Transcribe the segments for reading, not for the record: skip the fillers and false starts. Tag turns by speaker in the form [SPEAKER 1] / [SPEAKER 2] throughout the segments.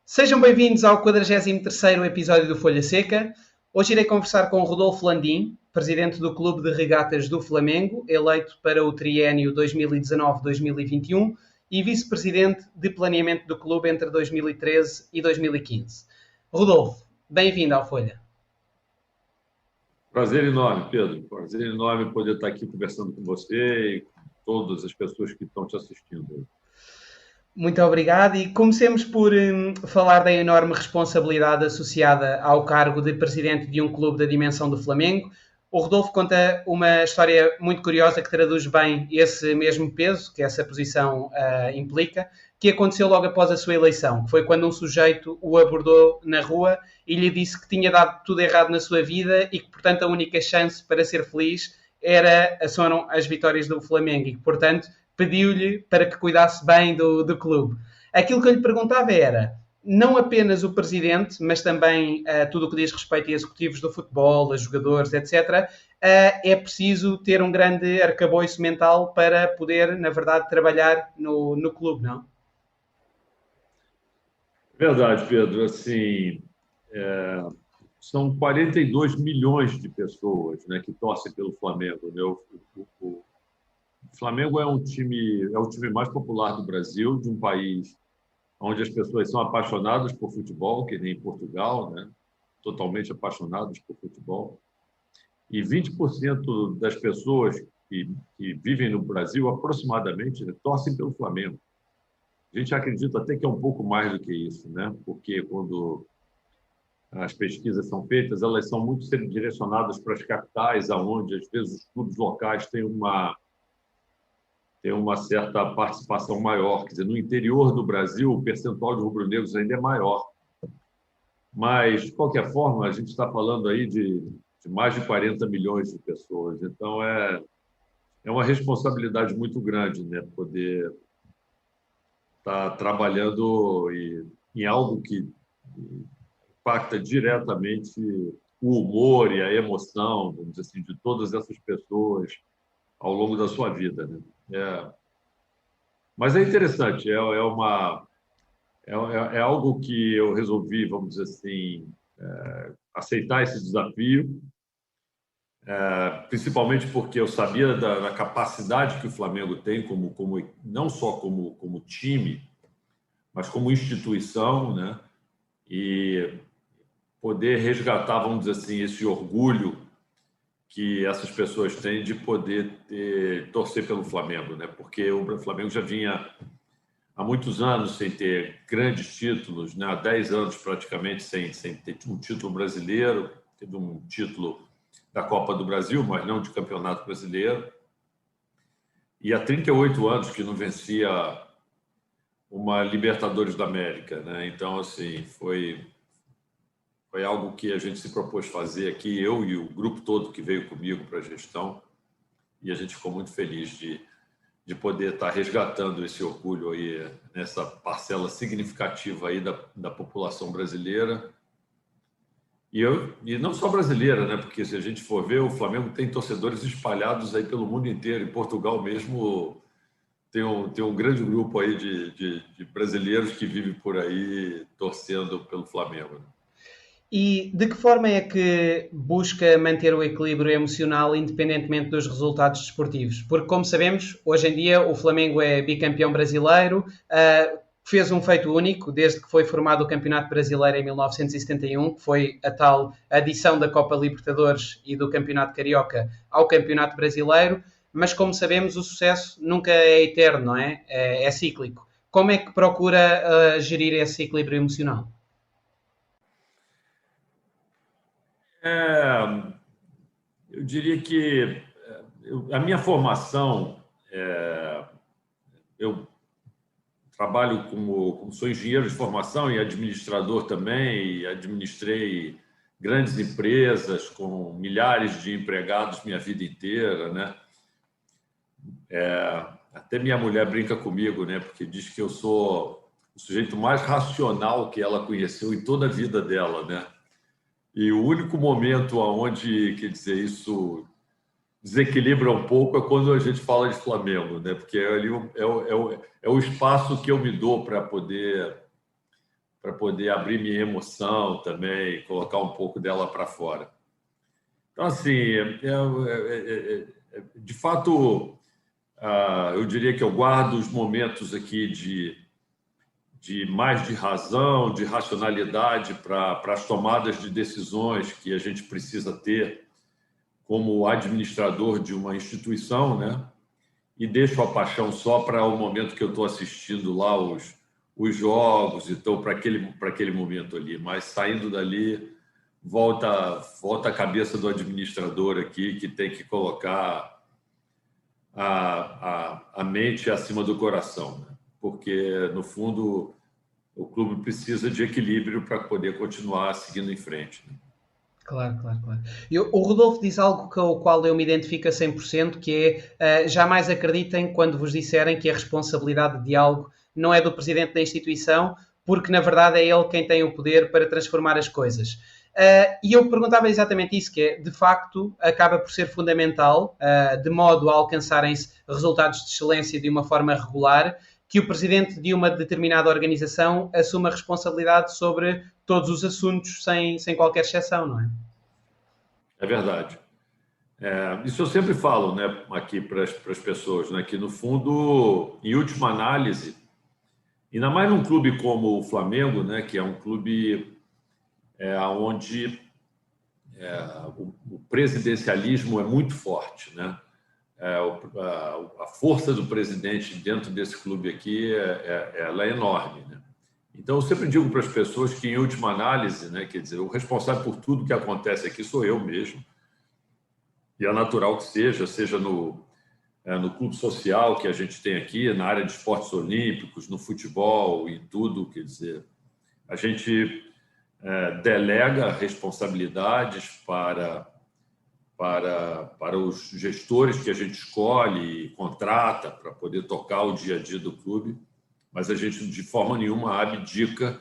[SPEAKER 1] Sejam bem-vindos ao 43º episódio do Folha Seca. Hoje irei conversar com Rodolfo Landim, presidente do Clube de Regatas do Flamengo, eleito para o triênio 2019-2021 e vice-presidente de planeamento do clube entre 2013 e 2015. Rodolfo, bem-vindo ao Folha.
[SPEAKER 2] Prazer enorme, Pedro. Prazer enorme poder estar aqui conversando com você e com todas as pessoas que estão te assistindo.
[SPEAKER 1] Muito obrigado e comecemos por falar da enorme responsabilidade associada ao cargo de presidente de um clube da dimensão do Flamengo. O Rodolfo conta uma história muito curiosa que traduz bem esse mesmo peso que essa posição implica, que aconteceu logo após a sua eleição, que foi quando um sujeito o abordou na rua e lhe disse que tinha dado tudo errado na sua vida e que, portanto, a única chance para ser feliz foram as vitórias do Flamengo e que, portanto, pediu-lhe para que cuidasse bem do clube. Aquilo que eu lhe perguntava era, não apenas o presidente, mas também tudo o que diz respeito a executivos do futebol, a jogadores, etc., é preciso ter um grande arcabouço mental para poder, na verdade, trabalhar no clube, não?
[SPEAKER 2] Verdade, Pedro. Assim, são 42 milhões de pessoas, né, que torcem pelo Flamengo. Né? O Flamengo é o time mais popular do Brasil, de um país onde as pessoas são apaixonadas por futebol, que nem em Portugal, né? Totalmente apaixonadas por futebol. E 20% das pessoas que vivem no Brasil, aproximadamente, né, torcem pelo Flamengo. A gente acredita até que é um pouco mais do que isso, né? Porque quando as pesquisas são feitas, elas são muito sempre direcionadas para as capitais, aonde, às vezes, os clubes locais têm uma certa participação maior. Quer dizer, no interior do Brasil, o percentual de rubro-negros ainda é maior. Mas, de qualquer forma, a gente está falando aí de mais de 40 milhões de pessoas. Então, é uma responsabilidade muito grande, né? Poder estar trabalhando em algo que impacta diretamente o humor e a emoção, vamos dizer assim, de todas essas pessoas ao longo da sua vida, né? Mas é interessante, é algo que eu resolvi, vamos dizer assim, aceitar esse desafio, principalmente porque eu sabia da capacidade que o Flamengo tem, não só como time, mas como instituição, né? E poder resgatar, vamos dizer assim, esse orgulho que essas pessoas têm de poder torcer pelo Flamengo, né? Porque o Flamengo já vinha há muitos anos sem ter grandes títulos, né? Há 10 anos praticamente sem ter um título brasileiro, teve um título da Copa do Brasil, mas não de Campeonato Brasileiro. E há 38 anos que não vencia uma Libertadores da América, né? Então, assim, foi algo que a gente se propôs fazer aqui, eu e o grupo todo que veio comigo para a gestão, e a gente ficou muito feliz de poder estar resgatando esse orgulho aí nessa parcela significativa aí da população brasileira. E não só brasileira, né? Porque se a gente for ver, o Flamengo tem torcedores espalhados aí pelo mundo inteiro. Em Portugal mesmo tem um grande grupo aí de brasileiros que vivem por aí torcendo pelo Flamengo, né?
[SPEAKER 1] E de que forma é que busca manter o equilíbrio emocional independentemente dos resultados desportivos? Porque, como sabemos, hoje em dia o Flamengo é bicampeão brasileiro, fez um feito único desde que foi formado o Campeonato Brasileiro em 1971, que foi a tal adição da Copa Libertadores e do Campeonato Carioca ao Campeonato Brasileiro, mas como sabemos o sucesso nunca é eterno, não é? É cíclico. Como é que procura gerir esse equilíbrio emocional?
[SPEAKER 2] Eu diria que a minha formação, eu trabalho sou engenheiro de formação e administrador também, e administrei grandes empresas com milhares de empregados minha vida inteira, né? Até minha mulher brinca comigo, né? Porque diz que eu sou o sujeito mais racional que ela conheceu em toda a vida dela, né? E o único momento onde, quer dizer, isso desequilibra um pouco é quando a gente fala de Flamengo, né? Porque ali é o espaço que eu me dou para poder para poder abrir minha emoção também, colocar um pouco dela para fora. Então, assim, de fato, eu diria que eu guardo os momentos aqui de mais de razão, de racionalidade para as tomadas de decisões que a gente precisa ter como administrador de uma instituição, né? E deixo a paixão só para o momento que eu estou assistindo lá os jogos, então para aquele momento ali. Mas saindo dali, volta a cabeça do administrador aqui, que tem que colocar a mente acima do coração, né? Porque, no fundo, o clube precisa de equilíbrio para poder continuar seguindo em frente, né?
[SPEAKER 1] Claro, claro, claro. O Rodolfo diz algo com o qual eu me identifico a 100%, que é jamais acreditem quando vos disserem que a responsabilidade de algo não é do presidente da instituição, porque na verdade é ele quem tem o poder para transformar as coisas. E eu perguntava exatamente isso, que é, de facto, acaba por ser fundamental, de modo a alcançarem-se resultados de excelência de uma forma regular, que o presidente de uma determinada organização assuma a responsabilidade sobre todos os assuntos, sem qualquer exceção, não é?
[SPEAKER 2] É verdade. Isso eu sempre falo, né, aqui para as pessoas, né, que, no fundo, em última análise, ainda mais num clube como o Flamengo, né, que é um clube onde o presidencialismo é muito forte, né? A força do presidente dentro desse clube aqui ela é enorme, né? Então, eu sempre digo para as pessoas que, em última análise, né, quer dizer, o responsável por tudo que acontece aqui sou eu mesmo. E é natural que seja no clube social que a gente tem aqui, na área de esportes olímpicos, no futebol e tudo, quer dizer, a gente delega responsabilidades para os gestores que a gente escolhe e contrata para poder tocar o dia a dia do clube, mas a gente, de forma nenhuma, abdica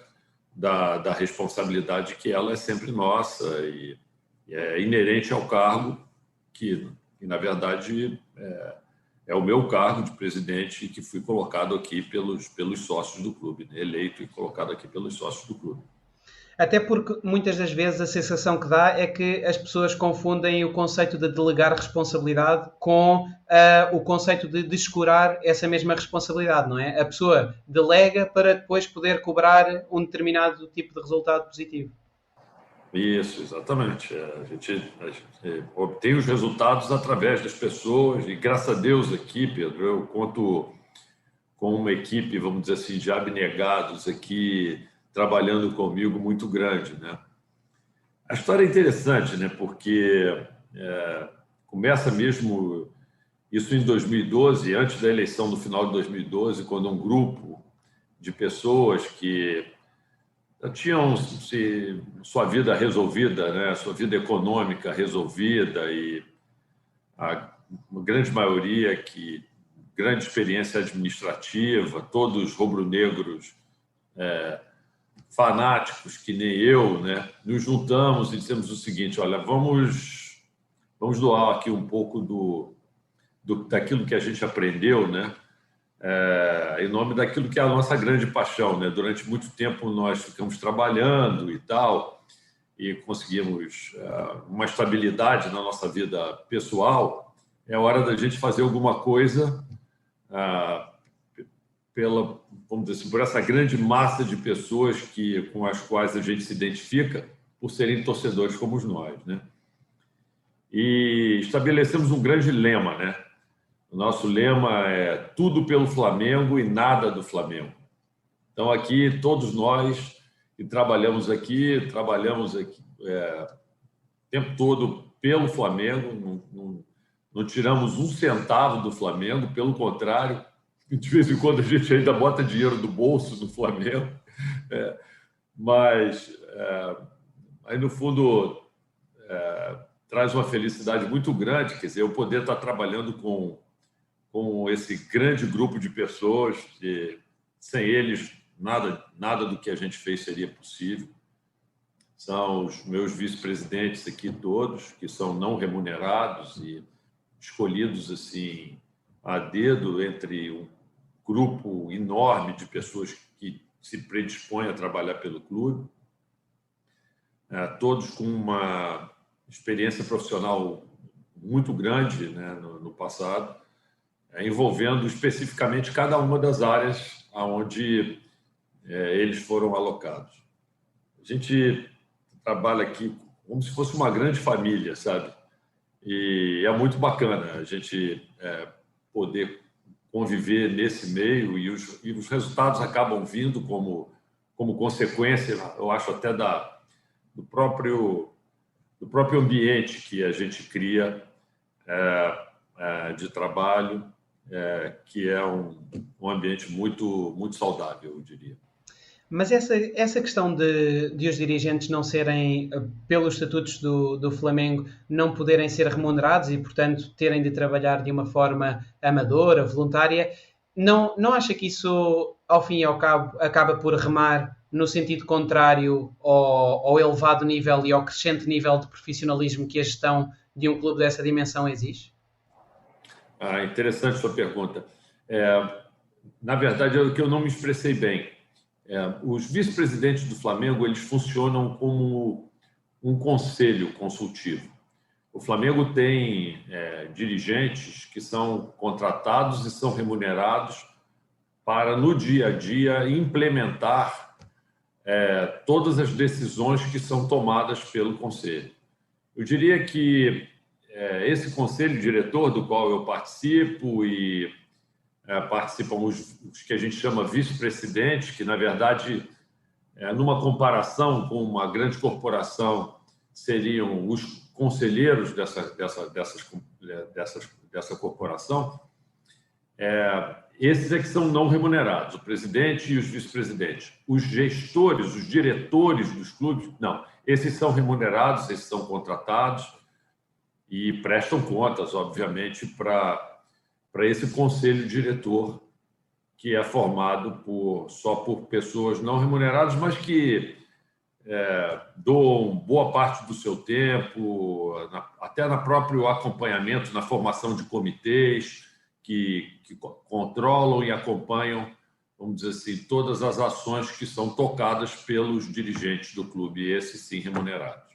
[SPEAKER 2] da responsabilidade que ela é sempre nossa e é inerente ao cargo que na verdade, é o meu cargo de presidente que fui colocado aqui pelos sócios do clube, né? Eleito e colocado aqui pelos sócios do clube.
[SPEAKER 1] Até porque muitas das vezes a sensação que dá é que as pessoas confundem o conceito de delegar responsabilidade com o conceito de descurar essa mesma responsabilidade, não é? A pessoa delega para depois poder cobrar um determinado tipo de resultado positivo.
[SPEAKER 2] Isso, exatamente. A gente obtém os resultados através das pessoas e, graças a Deus, aqui, Pedro, eu conto com uma equipe, vamos dizer assim, de abnegados aqui trabalhando comigo muito grande, né? A história é interessante, né? Porque começa mesmo isso em 2012, antes da eleição do final de 2012, quando um grupo de pessoas que tinham sua vida resolvida, né? Sua vida econômica resolvida e a grande maioria que grande experiência administrativa, todos rubro-negros fanáticos que nem eu, né? Nos juntamos e dissemos o seguinte: olha, vamos doar aqui um pouco daquilo que a gente aprendeu, né? Em nome daquilo que é a nossa grande paixão, né? Durante muito tempo nós ficamos trabalhando e tal, e conseguimos uma estabilidade na nossa vida pessoal. É hora da gente fazer alguma coisa vamos dizer assim, por essa grande massa de pessoas com as quais a gente se identifica por serem torcedores como nós, né? E estabelecemos um grande lema, né? O nosso lema é tudo pelo Flamengo e nada do Flamengo. Então, aqui, todos nós que trabalhamos aqui o tempo todo pelo Flamengo, não tiramos um centavo do Flamengo, pelo contrário, de vez em quando a gente ainda bota dinheiro do bolso do Flamengo, mas aí, no fundo, traz uma felicidade muito grande, quer dizer, eu poder estar trabalhando com esse grande grupo de pessoas, que sem eles nada do que a gente fez seria possível. São os meus vice-presidentes aqui todos, que são não remunerados e escolhidos assim a dedo entre um grupo enorme de pessoas que se predispõe a trabalhar pelo clube, todos com uma experiência profissional muito grande, né, no passado, envolvendo especificamente cada uma das áreas onde eles foram alocados. A gente trabalha aqui como se fosse uma grande família, sabe? E é muito bacana a gente poder conviver nesse meio e os resultados acabam vindo como consequência, eu acho, até do próprio ambiente que a gente cria de trabalho, que é um ambiente muito, muito saudável, eu diria.
[SPEAKER 1] Mas essa questão de os dirigentes não serem, pelos estatutos do Flamengo, não poderem ser remunerados e, portanto, terem de trabalhar de uma forma amadora, voluntária, não acha que isso, ao fim e ao cabo, acaba por remar no sentido contrário ao elevado nível e ao crescente nível de profissionalismo que a gestão de um clube dessa dimensão exige?
[SPEAKER 2] Interessante sua pergunta. Na verdade, é que eu não me expressei bem. Os vice-presidentes do Flamengo, eles funcionam como um conselho consultivo. O Flamengo tem dirigentes que são contratados e são remunerados para, no dia a dia, implementar todas as decisões que são tomadas pelo conselho. Eu diria que esse conselho diretor do qual eu participo e participam os que a gente chama vice-presidentes, que, na verdade, numa comparação com uma grande corporação, seriam os conselheiros dessa corporação. Esses é que são não remunerados, o presidente e os vice-presidentes. Os gestores, os diretores dos clubes, não. Esses são remunerados, esses são contratados e prestam contas, obviamente, para esse conselho diretor, que é formado só por pessoas não remuneradas, mas que doam boa parte do seu tempo, até no próprio acompanhamento, na formação de comitês, que controlam e acompanham, vamos dizer assim, todas as ações que são tocadas pelos dirigentes do clube, esses sim remunerados.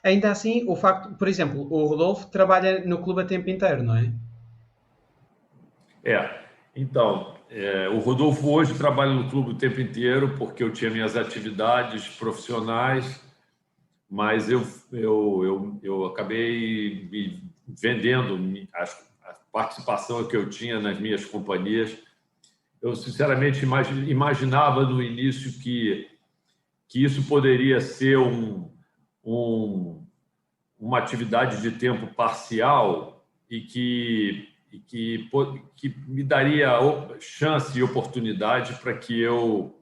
[SPEAKER 1] Ainda assim, o facto, por exemplo, o Rodolfo trabalha no clube a tempo inteiro, não é?
[SPEAKER 2] Então, o Rodolfo hoje trabalha no clube o tempo inteiro porque eu tinha minhas atividades profissionais, mas eu acabei me vendendo a participação que eu tinha nas minhas companhias. Eu, sinceramente, imaginava no início que isso poderia ser uma atividade de tempo parcial e que me daria chance e oportunidade para que eu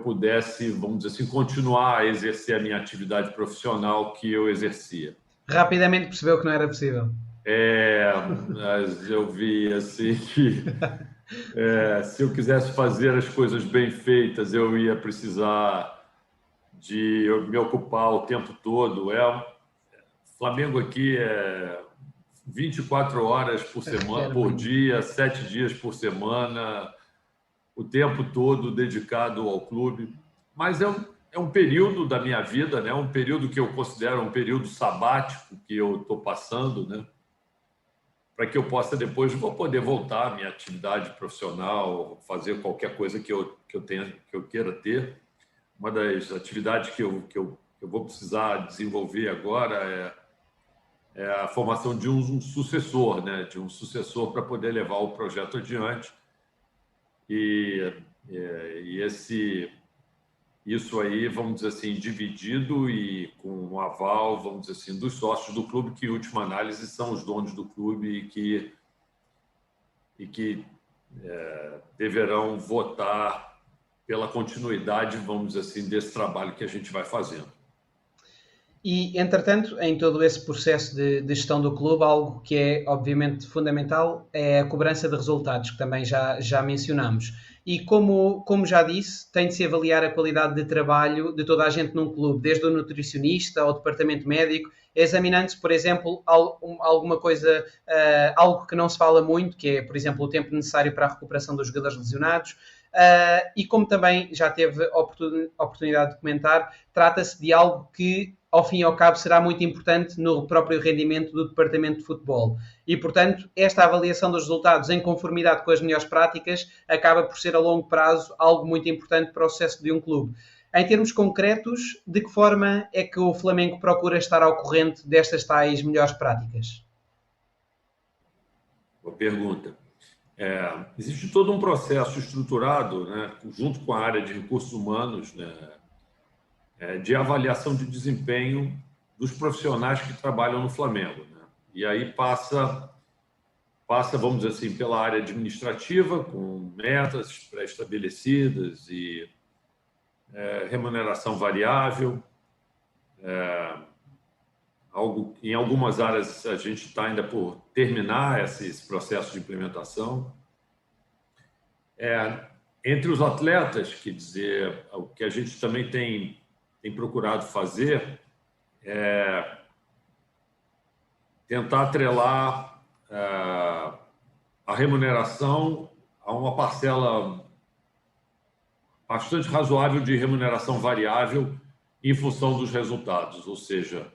[SPEAKER 2] pudesse, vamos dizer assim, continuar a exercer a minha atividade profissional que eu exercia.
[SPEAKER 1] Rapidamente percebeu que não era possível.
[SPEAKER 2] Mas eu vi assim que se eu quisesse fazer as coisas bem feitas, eu ia precisar de me ocupar o tempo todo. Flamengo aqui 24 horas por semana, por dia, 7 dias por semana, o tempo todo dedicado ao clube. Mas é um período da minha vida, né? Um período que eu considero um período sabático que eu estou passando, né? Para que eu possa depois poder voltar à minha atividade profissional, fazer qualquer coisa que eu queira ter. Uma das atividades que eu vou precisar desenvolver agora é a formação de um sucessor, né? De um sucessor para poder levar o projeto adiante. E isso aí, vamos dizer assim, dividido e com um aval, vamos dizer assim, dos sócios do clube, que, em última análise, são os donos do clube e que deverão votar pela continuidade, vamos dizer assim, desse trabalho que a gente vai fazendo.
[SPEAKER 1] E, entretanto, em todo esse processo de gestão do clube, algo que é, obviamente, fundamental é a cobrança de resultados, que também já mencionamos. E, como já disse, tem de se avaliar a qualidade de trabalho de toda a gente num clube, desde o nutricionista ao departamento médico, examinando-se, por exemplo, alguma coisa, algo que não se fala muito, que é, por exemplo, o tempo necessário para a recuperação dos jogadores lesionados, E como também já teve oportunidade de comentar, trata-se de algo que, ao fim e ao cabo, será muito importante no próprio rendimento do departamento de futebol. E, portanto, esta avaliação dos resultados em conformidade com as melhores práticas acaba por ser, a longo prazo, algo muito importante para o sucesso de um clube. Em termos concretos, de que forma é que o Flamengo procura estar ao corrente destas tais melhores práticas?
[SPEAKER 2] Boa pergunta. Existe todo um processo estruturado, né, junto com a área de recursos humanos, né, de avaliação de desempenho dos profissionais que trabalham no Flamengo, né? E aí passa, vamos dizer assim, pela área administrativa, com metas pré-estabelecidas e remuneração variável. Em algumas áreas a gente está ainda por terminar esse processo de implementação. Entre os atletas, quer dizer, o que a gente também tem procurado fazer é tentar atrelar a remuneração a uma parcela bastante razoável de remuneração variável em função dos resultados, ou seja,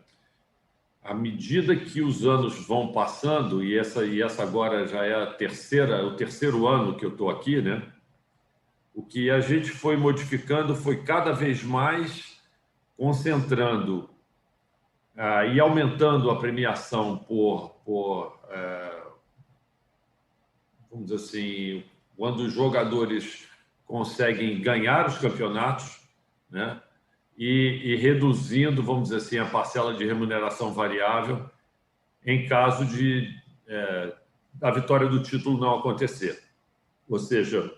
[SPEAKER 2] à medida que os anos vão passando, e essa agora já é o terceiro ano que eu estou aqui, né? O que a gente foi modificando foi cada vez mais concentrando e aumentando a premiação vamos dizer assim, quando os jogadores conseguem ganhar os campeonatos, né? E reduzindo, vamos dizer assim, a parcela de remuneração variável em caso da vitória do título não acontecer. Ou seja,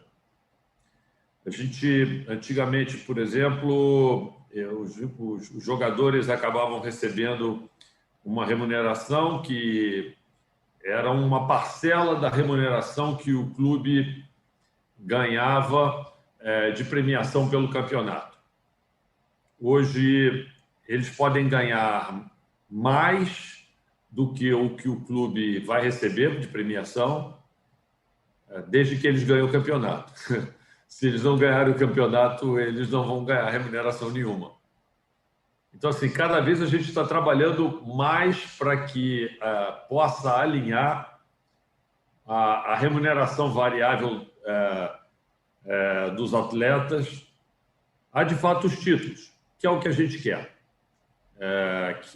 [SPEAKER 2] a gente, antigamente, por exemplo, os jogadores acabavam recebendo uma remuneração que era uma parcela da remuneração que o clube ganhava de premiação pelo campeonato. Hoje, eles podem ganhar mais do que o clube vai receber de premiação, desde que eles ganhem o campeonato. Se eles não ganharem o campeonato, eles não vão ganhar remuneração nenhuma. Então, assim, cada vez a gente está trabalhando mais para que possa alinhar a remuneração variável dos atletas a, de fato, os títulos, que é o que a gente quer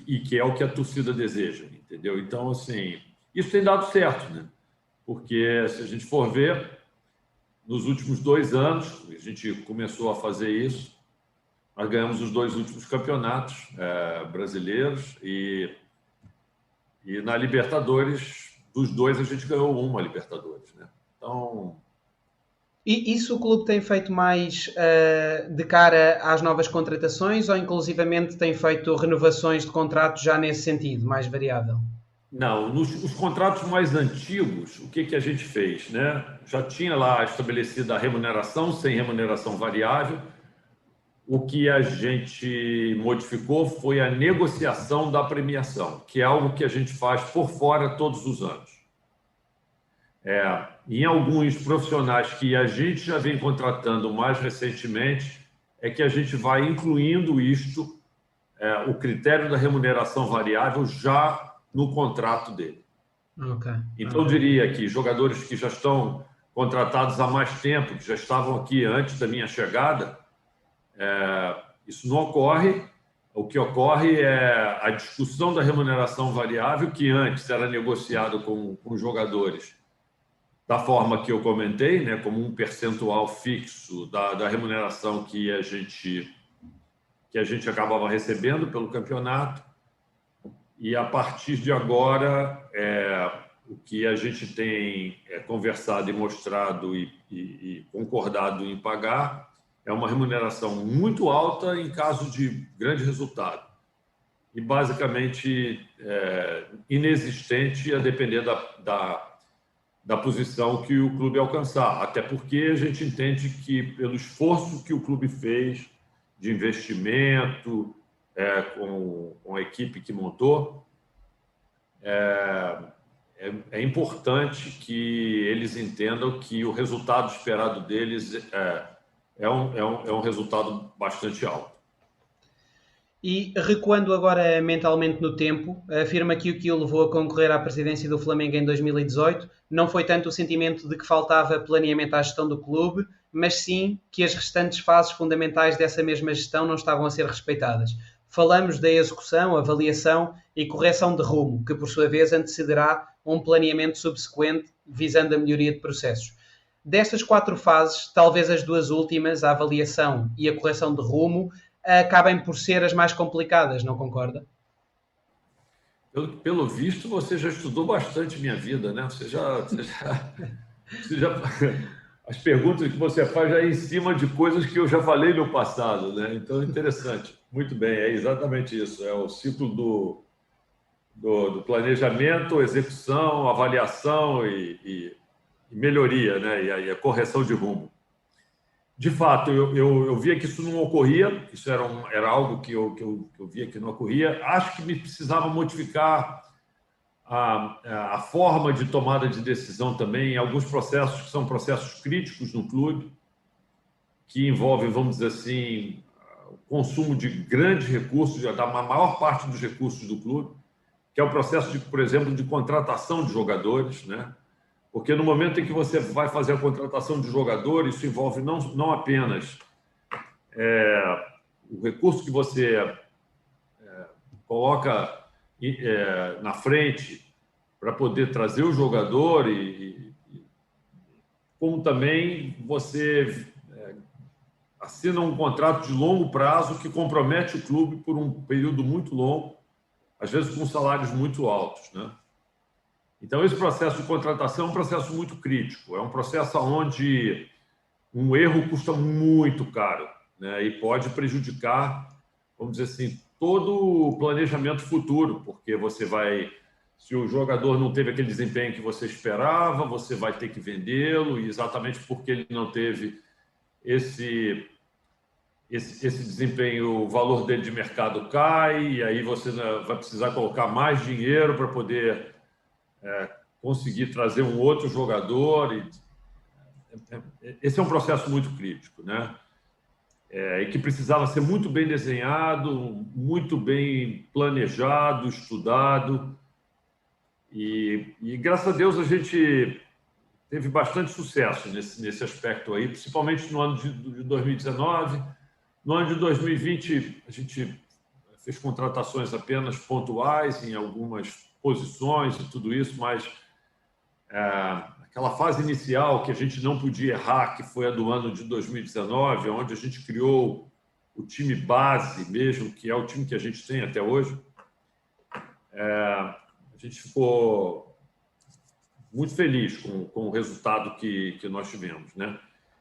[SPEAKER 2] e que é o que a torcida deseja, entendeu? Então, assim, isso tem dado certo, né? Porque, se a gente for ver, nos últimos 2 anos, a gente começou a fazer isso, nós ganhamos os 2 últimos campeonatos brasileiros e na Libertadores, dos 2, a gente ganhou uma Libertadores, né? Então...
[SPEAKER 1] E isso o clube tem feito mais de cara às novas contratações ou inclusivamente tem feito renovações de contratos já nesse sentido, mais variável?
[SPEAKER 2] Não, os contratos mais antigos, o que a gente fez, né? Já tinha lá estabelecida a remuneração sem remuneração variável. O que a gente modificou foi a negociação da premiação, que é algo que a gente faz por fora todos os anos. Em alguns profissionais que a gente já vem contratando mais recentemente, é que a gente vai incluindo isto, o critério da remuneração variável, já no contrato dele.
[SPEAKER 1] Okay.
[SPEAKER 2] Então, eu diria que jogadores que já estão contratados há mais tempo, que já estavam aqui antes da minha chegada, isso não ocorre. O que ocorre é a discussão da remuneração variável, que antes era negociado com os jogadores da forma que eu comentei, né, como um percentual fixo da remuneração que a gente acabava recebendo pelo campeonato. E, a partir de agora, o que a gente tem conversado e mostrado e concordado em pagar é uma remuneração muito alta em caso de grande resultado e, basicamente, inexistente a depender da posição que o clube alcançar. Até porque a gente entende que, pelo esforço que o clube fez de investimento, com a equipe que montou, é importante que eles entendam que o resultado esperado deles é um resultado bastante alto.
[SPEAKER 1] E recuando agora mentalmente no tempo, afirma que o que o levou a concorrer à presidência do Flamengo em 2018 não foi tanto o sentimento de que faltava planeamento à gestão do clube, mas sim que as restantes fases fundamentais dessa mesma gestão não estavam a ser respeitadas. Falamos da execução, avaliação e correção de rumo, que por sua vez antecederá um planeamento subsequente visando a melhoria de processos. Destas 4 fases, talvez as 2 últimas, a avaliação e a correção de rumo, acabem por ser as mais complicadas, não concorda?
[SPEAKER 2] Pelo visto, você já estudou bastante minha vida, né? As perguntas que você faz já é em cima de coisas que eu já falei no passado, né? Então, interessante. Muito bem, é exatamente isso. É o ciclo do planejamento, execução, avaliação e melhoria, né? E a correção de rumo. De fato, eu via que isso não ocorria, isso era algo que eu via que não ocorria. Acho que me precisava modificar a forma de tomada de decisão também, em alguns processos que são processos críticos no clube, que envolvem, vamos dizer assim, o consumo de grandes recursos, da maior parte dos recursos do clube, que é o processo, por exemplo, de contratação de jogadores, né? Porque no momento em que você vai fazer a contratação de jogador, isso envolve não apenas o recurso que você coloca na frente para poder trazer o jogador, como também você assina um contrato de longo prazo que compromete o clube por um período muito longo, às vezes com salários muito altos, né? Então, esse processo de contratação é um processo muito crítico. É um processo onde um erro custa muito caro, né? E pode prejudicar, vamos dizer assim, todo o planejamento futuro, porque você vai... Se o jogador não teve aquele desempenho que você esperava, você vai ter que vendê-lo, e exatamente porque ele não teve esse desempenho, o valor dele de mercado cai, e aí você vai precisar colocar mais dinheiro para poder... conseguir trazer um outro jogador. Esse é um processo muito crítico, né? E que precisava ser muito bem desenhado, muito bem planejado, estudado. E graças a Deus a gente teve bastante sucesso nesse aspecto aí, principalmente no ano de 2019. No ano de 2020, a gente fez contratações apenas pontuais em algumas posições e tudo isso, mas aquela fase inicial que a gente não podia errar, que foi a do ano de 2019, onde a gente criou o time base mesmo, que é o time que a gente tem até hoje, a gente ficou muito feliz com o resultado que nós tivemos, né?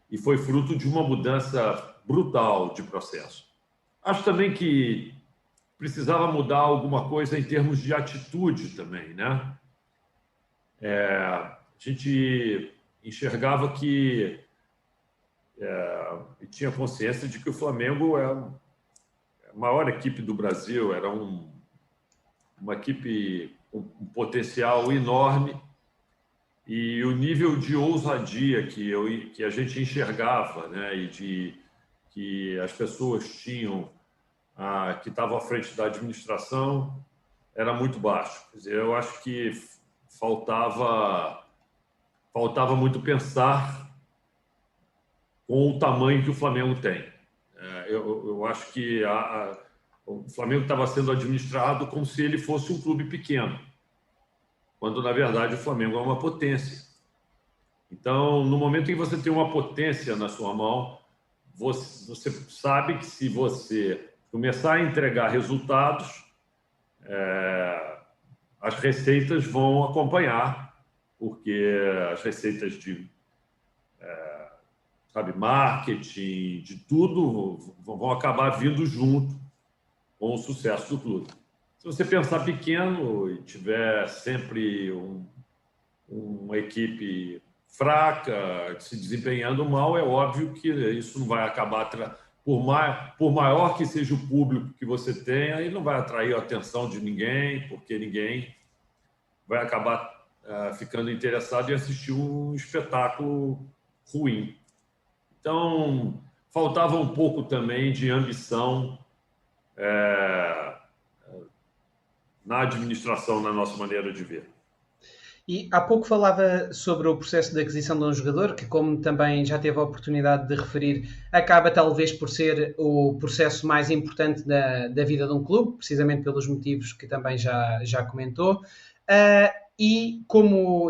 [SPEAKER 2] E foi fruto de uma mudança brutal de processo. Acho também que precisava mudar alguma coisa em termos de atitude também, né? A gente enxergava que e tinha consciência de que o Flamengo é a maior equipe do Brasil, era uma equipe com um potencial enorme, e o nível de ousadia que a gente enxergava, né, e que as pessoas tinham que estavam à frente da administração era muito baixo. Quer dizer, eu acho que faltava muito pensar com o tamanho que o Flamengo tem. Eu acho que o Flamengo estava sendo administrado como se ele fosse um clube pequeno, quando, na verdade, o Flamengo é uma potência. Então, no momento em que você tem uma potência na sua mão, você sabe que se você começar a entregar resultados, as receitas vão acompanhar, porque as receitas de marketing, de tudo, vão acabar vindo junto com o sucesso do clube. Se você pensar pequeno e tiver sempre uma equipe fraca, se desempenhando mal, é óbvio que isso não vai acabar... Por maior que seja o público que você tenha, ele não vai atrair a atenção de ninguém, porque ninguém vai acabar ficando interessado em assistir um espetáculo ruim. Então, faltava um pouco também de ambição na administração, na nossa maneira de ver.
[SPEAKER 1] E há pouco falava sobre o processo de aquisição de um jogador, que, como também já teve a oportunidade de referir, acaba talvez por ser o processo mais importante da vida de um clube, precisamente pelos motivos que também já comentou. E como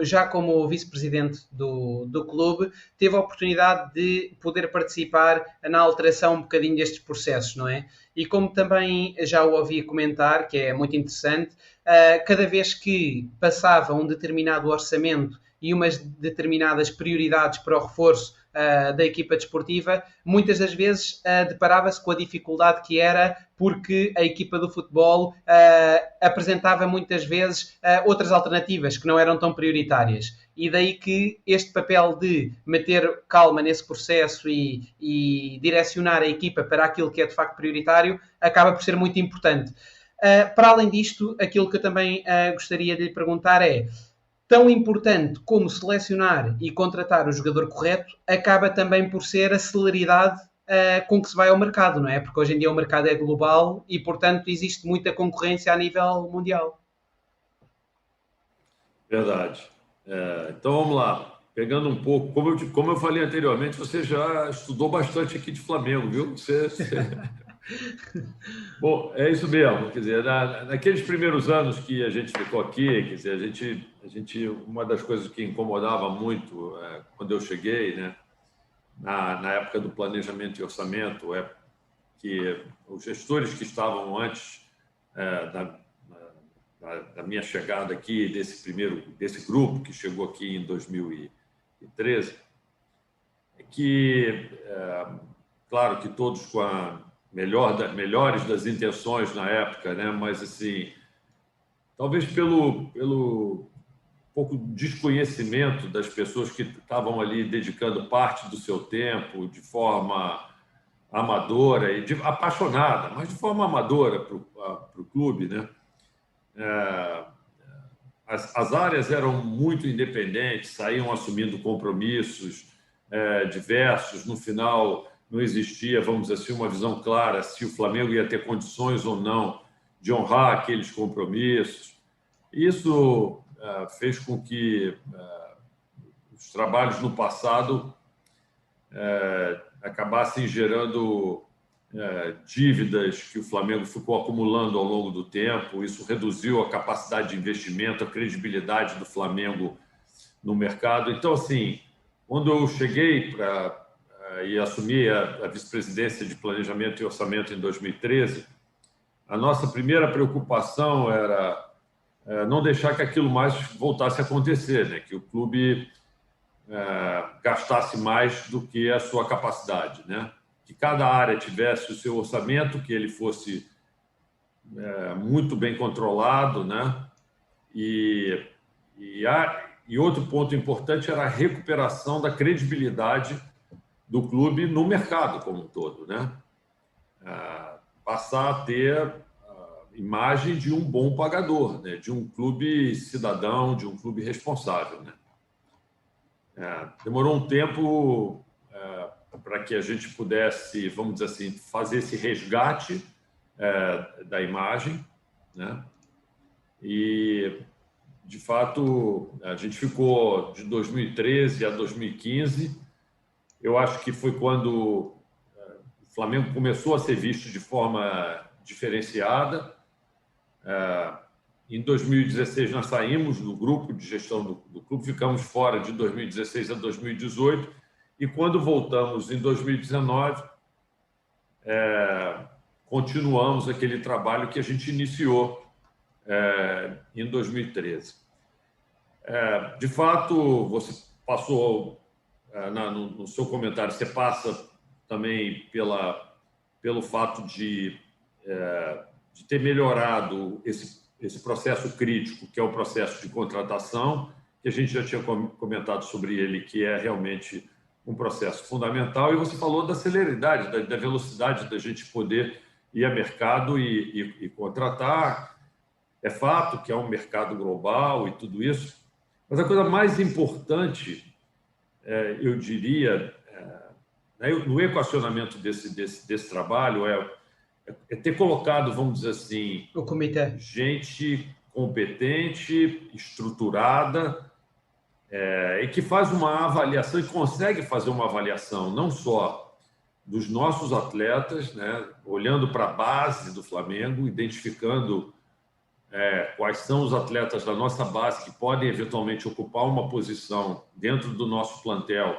[SPEAKER 1] vice-presidente do clube, teve a oportunidade de poder participar na alteração um bocadinho destes processos, não é? E como também já o ouvi comentar, que é muito interessante, cada vez que passava um determinado orçamento e umas determinadas prioridades para o reforço da equipa desportiva, muitas das vezes deparava-se com a dificuldade que era porque a equipa do futebol apresentava muitas vezes outras alternativas que não eram tão prioritárias. E daí que este papel de meter calma nesse processo e direcionar a equipa para aquilo que é de facto prioritário acaba por ser muito importante. Para além disto, aquilo que eu também gostaria de lhe perguntar é: tão importante como selecionar e contratar o jogador correto, acaba também por ser a celeridade com que se vai ao mercado, não é? Porque hoje em dia o mercado é global e, portanto, existe muita concorrência a nível mundial.
[SPEAKER 2] Verdade. Então, vamos lá. Pegando um pouco, como eu falei anteriormente, você já estudou bastante aqui de Flamengo, viu? Bom, é isso mesmo. Quer dizer, naqueles primeiros anos que a gente ficou aqui, quer dizer, a gente uma das coisas que incomodava muito quando eu cheguei, né, na época do planejamento e orçamento, é que os gestores que estavam antes da minha chegada aqui, desse grupo que chegou aqui em 2013, é que, claro que todos com a melhores das intenções na época, né? Mas assim, talvez pelo pouco desconhecimento das pessoas que estavam ali dedicando parte do seu tempo de forma amadora e apaixonada, mas de forma amadora para o clube, né? As áreas eram muito independentes, saíam assumindo compromissos diversos. No final, não existia, vamos dizer assim, uma visão clara se o Flamengo ia ter condições ou não de honrar aqueles compromissos. Isso fez com que os trabalhos no passado acabassem gerando dívidas que o Flamengo ficou acumulando ao longo do tempo. Isso reduziu a capacidade de investimento, a credibilidade do Flamengo no mercado. Então, assim, quando eu cheguei e assumi a vice-presidência de Planejamento e Orçamento em 2013, a nossa primeira preocupação era não deixar que aquilo mais voltasse a acontecer, né? Que o clube gastasse mais do que a sua capacidade, né? Que cada área tivesse o seu orçamento, que ele fosse muito bem controlado, né? E outro ponto importante era a recuperação da credibilidade do clube no mercado como um todo, né? Passar a ter a imagem de um bom pagador, né? De um clube cidadão, de um clube responsável, né? Demorou um tempo para que a gente pudesse, vamos dizer assim, fazer esse resgate da imagem, né? E, de fato, a gente ficou de 2013 a 2015. Eu acho que foi quando o Flamengo começou a ser visto de forma diferenciada. Em 2016, nós saímos do grupo de gestão do clube, ficamos fora de 2016 a 2018, e quando voltamos em 2019, continuamos aquele trabalho que a gente iniciou em 2013. De fato, você passou, no seu comentário, você passa também pelo fato de ter melhorado esse processo crítico, que é o processo de contratação, que a gente já tinha comentado sobre ele, que é realmente um processo fundamental. E você falou da celeridade, da velocidade da gente poder ir a mercado e contratar. É fato que é um mercado global e tudo isso, Mas a coisa mais importante, eu diria, no equacionamento desse trabalho é ter colocado, vamos dizer assim,
[SPEAKER 1] O comitê.
[SPEAKER 2] gente competente, estruturada, e que faz uma avaliação e consegue fazer uma avaliação não só dos nossos atletas, né, olhando para a base do Flamengo, identificando quais são os atletas da nossa base que podem eventualmente ocupar uma posição dentro do nosso plantel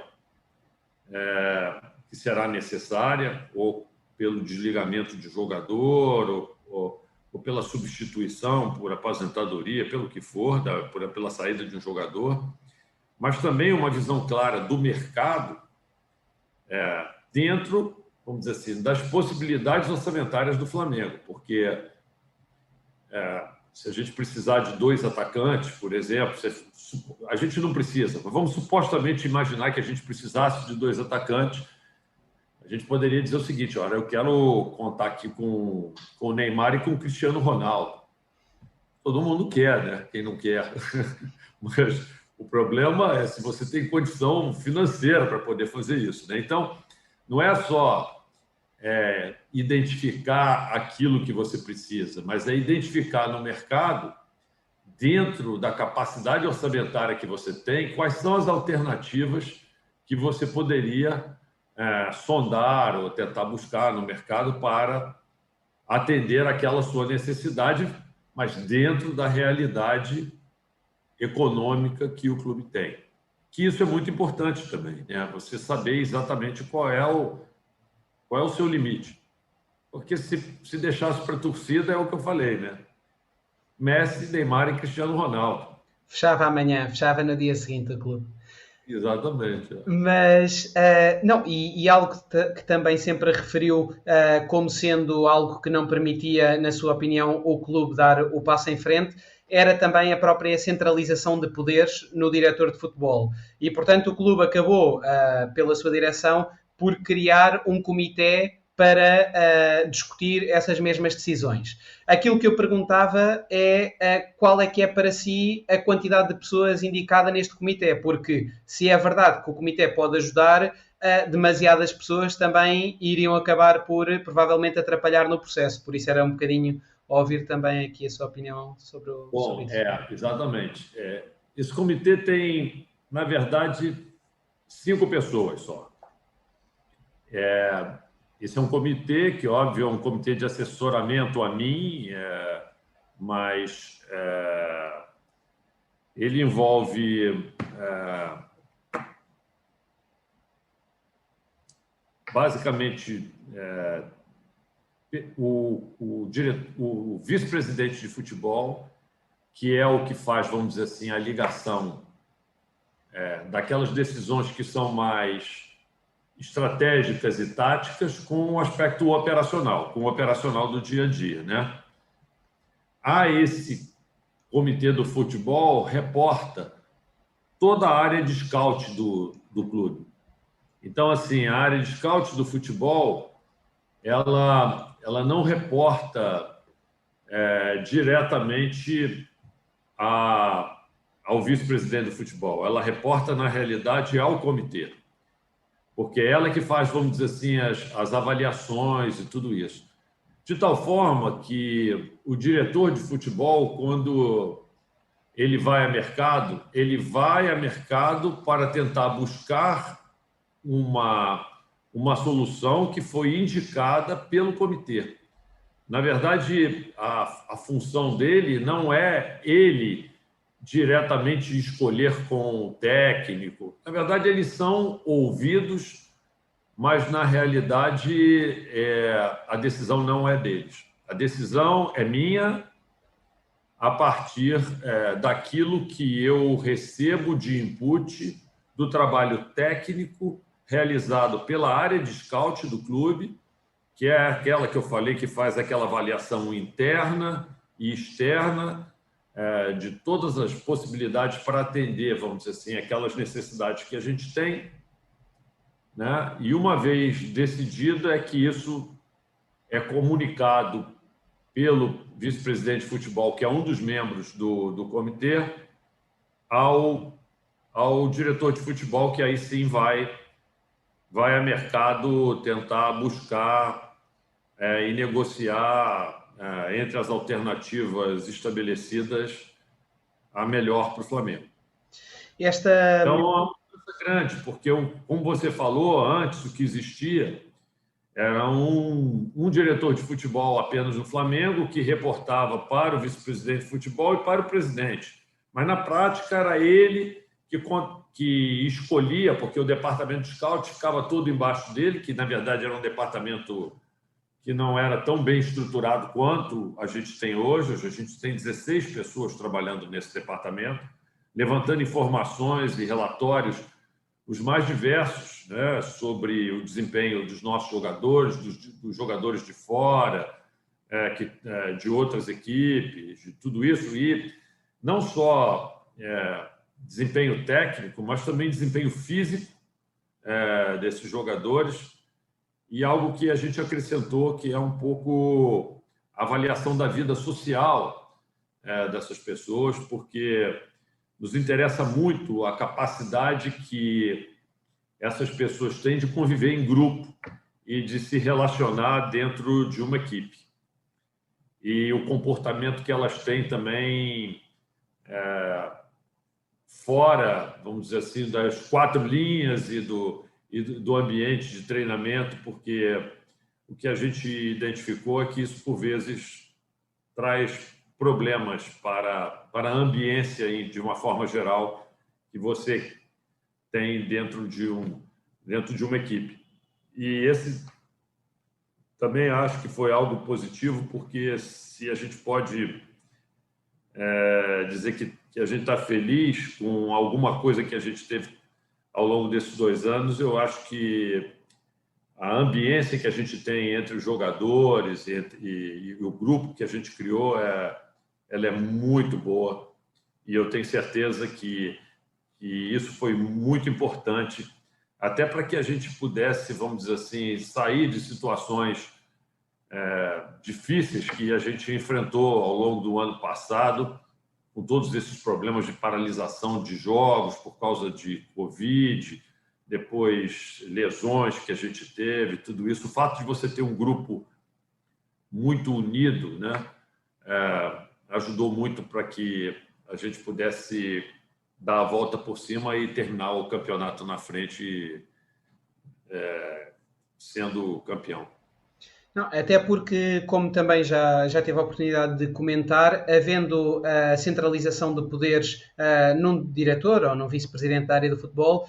[SPEAKER 2] que será necessária, ou pelo desligamento de jogador, ou pela substituição por aposentadoria, pelo que for, pela saída de um jogador, mas também uma visão clara do mercado dentro, vamos dizer assim, das possibilidades orçamentárias do Flamengo, porque se a gente precisar de 2 atacantes, por exemplo, a gente não precisa, mas vamos supostamente imaginar que a gente precisasse de 2 atacantes, a gente poderia dizer o seguinte: olha, eu quero contar aqui com o Neymar e com o Cristiano Ronaldo. Todo mundo quer, né? Quem não quer? Mas o problema é se você tem condição financeira para poder fazer isso, né? Então, não é só identificar aquilo que você precisa, mas é identificar no mercado, dentro da capacidade orçamentária que você tem, quais são as alternativas que você poderia sondar ou tentar buscar no mercado para atender aquela sua necessidade, mas dentro da realidade econômica que o clube tem. Que isso é muito importante também, né? Você saber exatamente qual é o seu limite. Porque se deixasse para a torcida, é o que eu falei, né? Messi, Neymar e Cristiano Ronaldo.
[SPEAKER 1] Fechava amanhã, fechava no dia seguinte o clube.
[SPEAKER 2] Exatamente.
[SPEAKER 1] Mas, não, e algo que também sempre referiu como sendo algo que não permitia, na sua opinião, o clube dar o passo em frente, era também a própria centralização de poderes no diretor de futebol. E, portanto, o clube acabou, pela sua direção, por criar um comitê para discutir essas mesmas decisões. Aquilo que eu perguntava é qual é que é para si a quantidade de pessoas indicada neste comitê, porque se é verdade que o comitê pode ajudar, demasiadas pessoas também iriam acabar por provavelmente atrapalhar no processo. Por isso era um bocadinho ouvir também aqui a sua opinião sobre
[SPEAKER 2] Bom,
[SPEAKER 1] isso.
[SPEAKER 2] exatamente. Esse comitê tem, na verdade, 5 pessoas só. Esse é um comitê que, óbvio, é um comitê de assessoramento a mim, mas ele envolve basicamente o vice-presidente de futebol, que é o que faz, vamos dizer assim, a ligação daquelas decisões que são mais estratégicas e táticas com o aspecto operacional, com o operacional do dia a dia, né? Esse comitê do futebol reporta toda a área de scout do clube. Então, assim, a área de scout do futebol, ela não reporta diretamente ao vice-presidente do futebol. Ela reporta, na realidade, ao comitê. Porque é ela que faz, vamos dizer assim, as avaliações e tudo isso. De tal forma que o diretor de futebol, quando ele vai a mercado para tentar buscar uma solução que foi indicada pelo comitê. Na verdade, a função dele não é ele diretamente escolher com o técnico. Na verdade, eles são ouvidos, mas, na realidade, a decisão não é deles. A decisão é minha a partir daquilo que eu recebo de input do trabalho técnico realizado pela área de scout do clube, que é aquela que eu falei que faz aquela avaliação interna e externa de todas as possibilidades para atender, vamos dizer assim, aquelas necessidades que a gente tem, né? E uma vez decidido é que isso é comunicado pelo vice-presidente de futebol, que é um dos membros do comitê, ao diretor de futebol, que aí sim vai a mercado tentar buscar e negociar entre as alternativas estabelecidas a melhor para o Flamengo.
[SPEAKER 1] Esta...
[SPEAKER 2] Então, é uma mudança grande, porque, como você falou antes, o que existia era um diretor de futebol apenas no Flamengo, que reportava para o vice-presidente de futebol e para o presidente. Mas, na prática, era ele que escolhia, porque o departamento de scout ficava todo embaixo dele, que, na verdade, era um departamento que não era tão bem estruturado quanto a gente tem hoje. Hoje a gente tem 16 pessoas trabalhando nesse departamento, levantando informações e relatórios os mais diversos, né, sobre o desempenho dos nossos jogadores, dos jogadores de fora, de outras equipes, de tudo isso, e não só desempenho técnico, mas também desempenho físico desses jogadores, e algo que a gente acrescentou, que é um pouco a avaliação da vida social dessas pessoas, porque nos interessa muito a capacidade que essas pessoas têm de conviver em grupo e de se relacionar dentro de uma equipe. E o comportamento que elas têm também fora, vamos dizer assim, das quatro linhas e do ambiente de treinamento, porque o que a gente identificou é que isso, por vezes, traz problemas para a ambiência, de uma forma geral, que você tem dentro de uma equipe. E esse também acho que foi algo positivo, porque se a gente pode dizer que a gente está feliz com alguma coisa que a gente teve ao longo desses 2 anos, eu acho que a ambiência que a gente tem entre os jogadores e o grupo que a gente criou, ela é muito boa, e eu tenho certeza que isso foi muito importante, até para que a gente pudesse, vamos dizer assim, sair de situações difíceis que a gente enfrentou ao longo do ano passado, com todos esses problemas de paralisação de jogos por causa de Covid, depois lesões que a gente teve, tudo isso. O fato de você ter um grupo muito unido, né, ajudou muito para que a gente pudesse dar a volta por cima e terminar o campeonato na frente, sendo campeão.
[SPEAKER 1] Não, até porque, como também já tive a oportunidade de comentar, havendo a centralização de poderes num diretor ou num vice-presidente da área do futebol,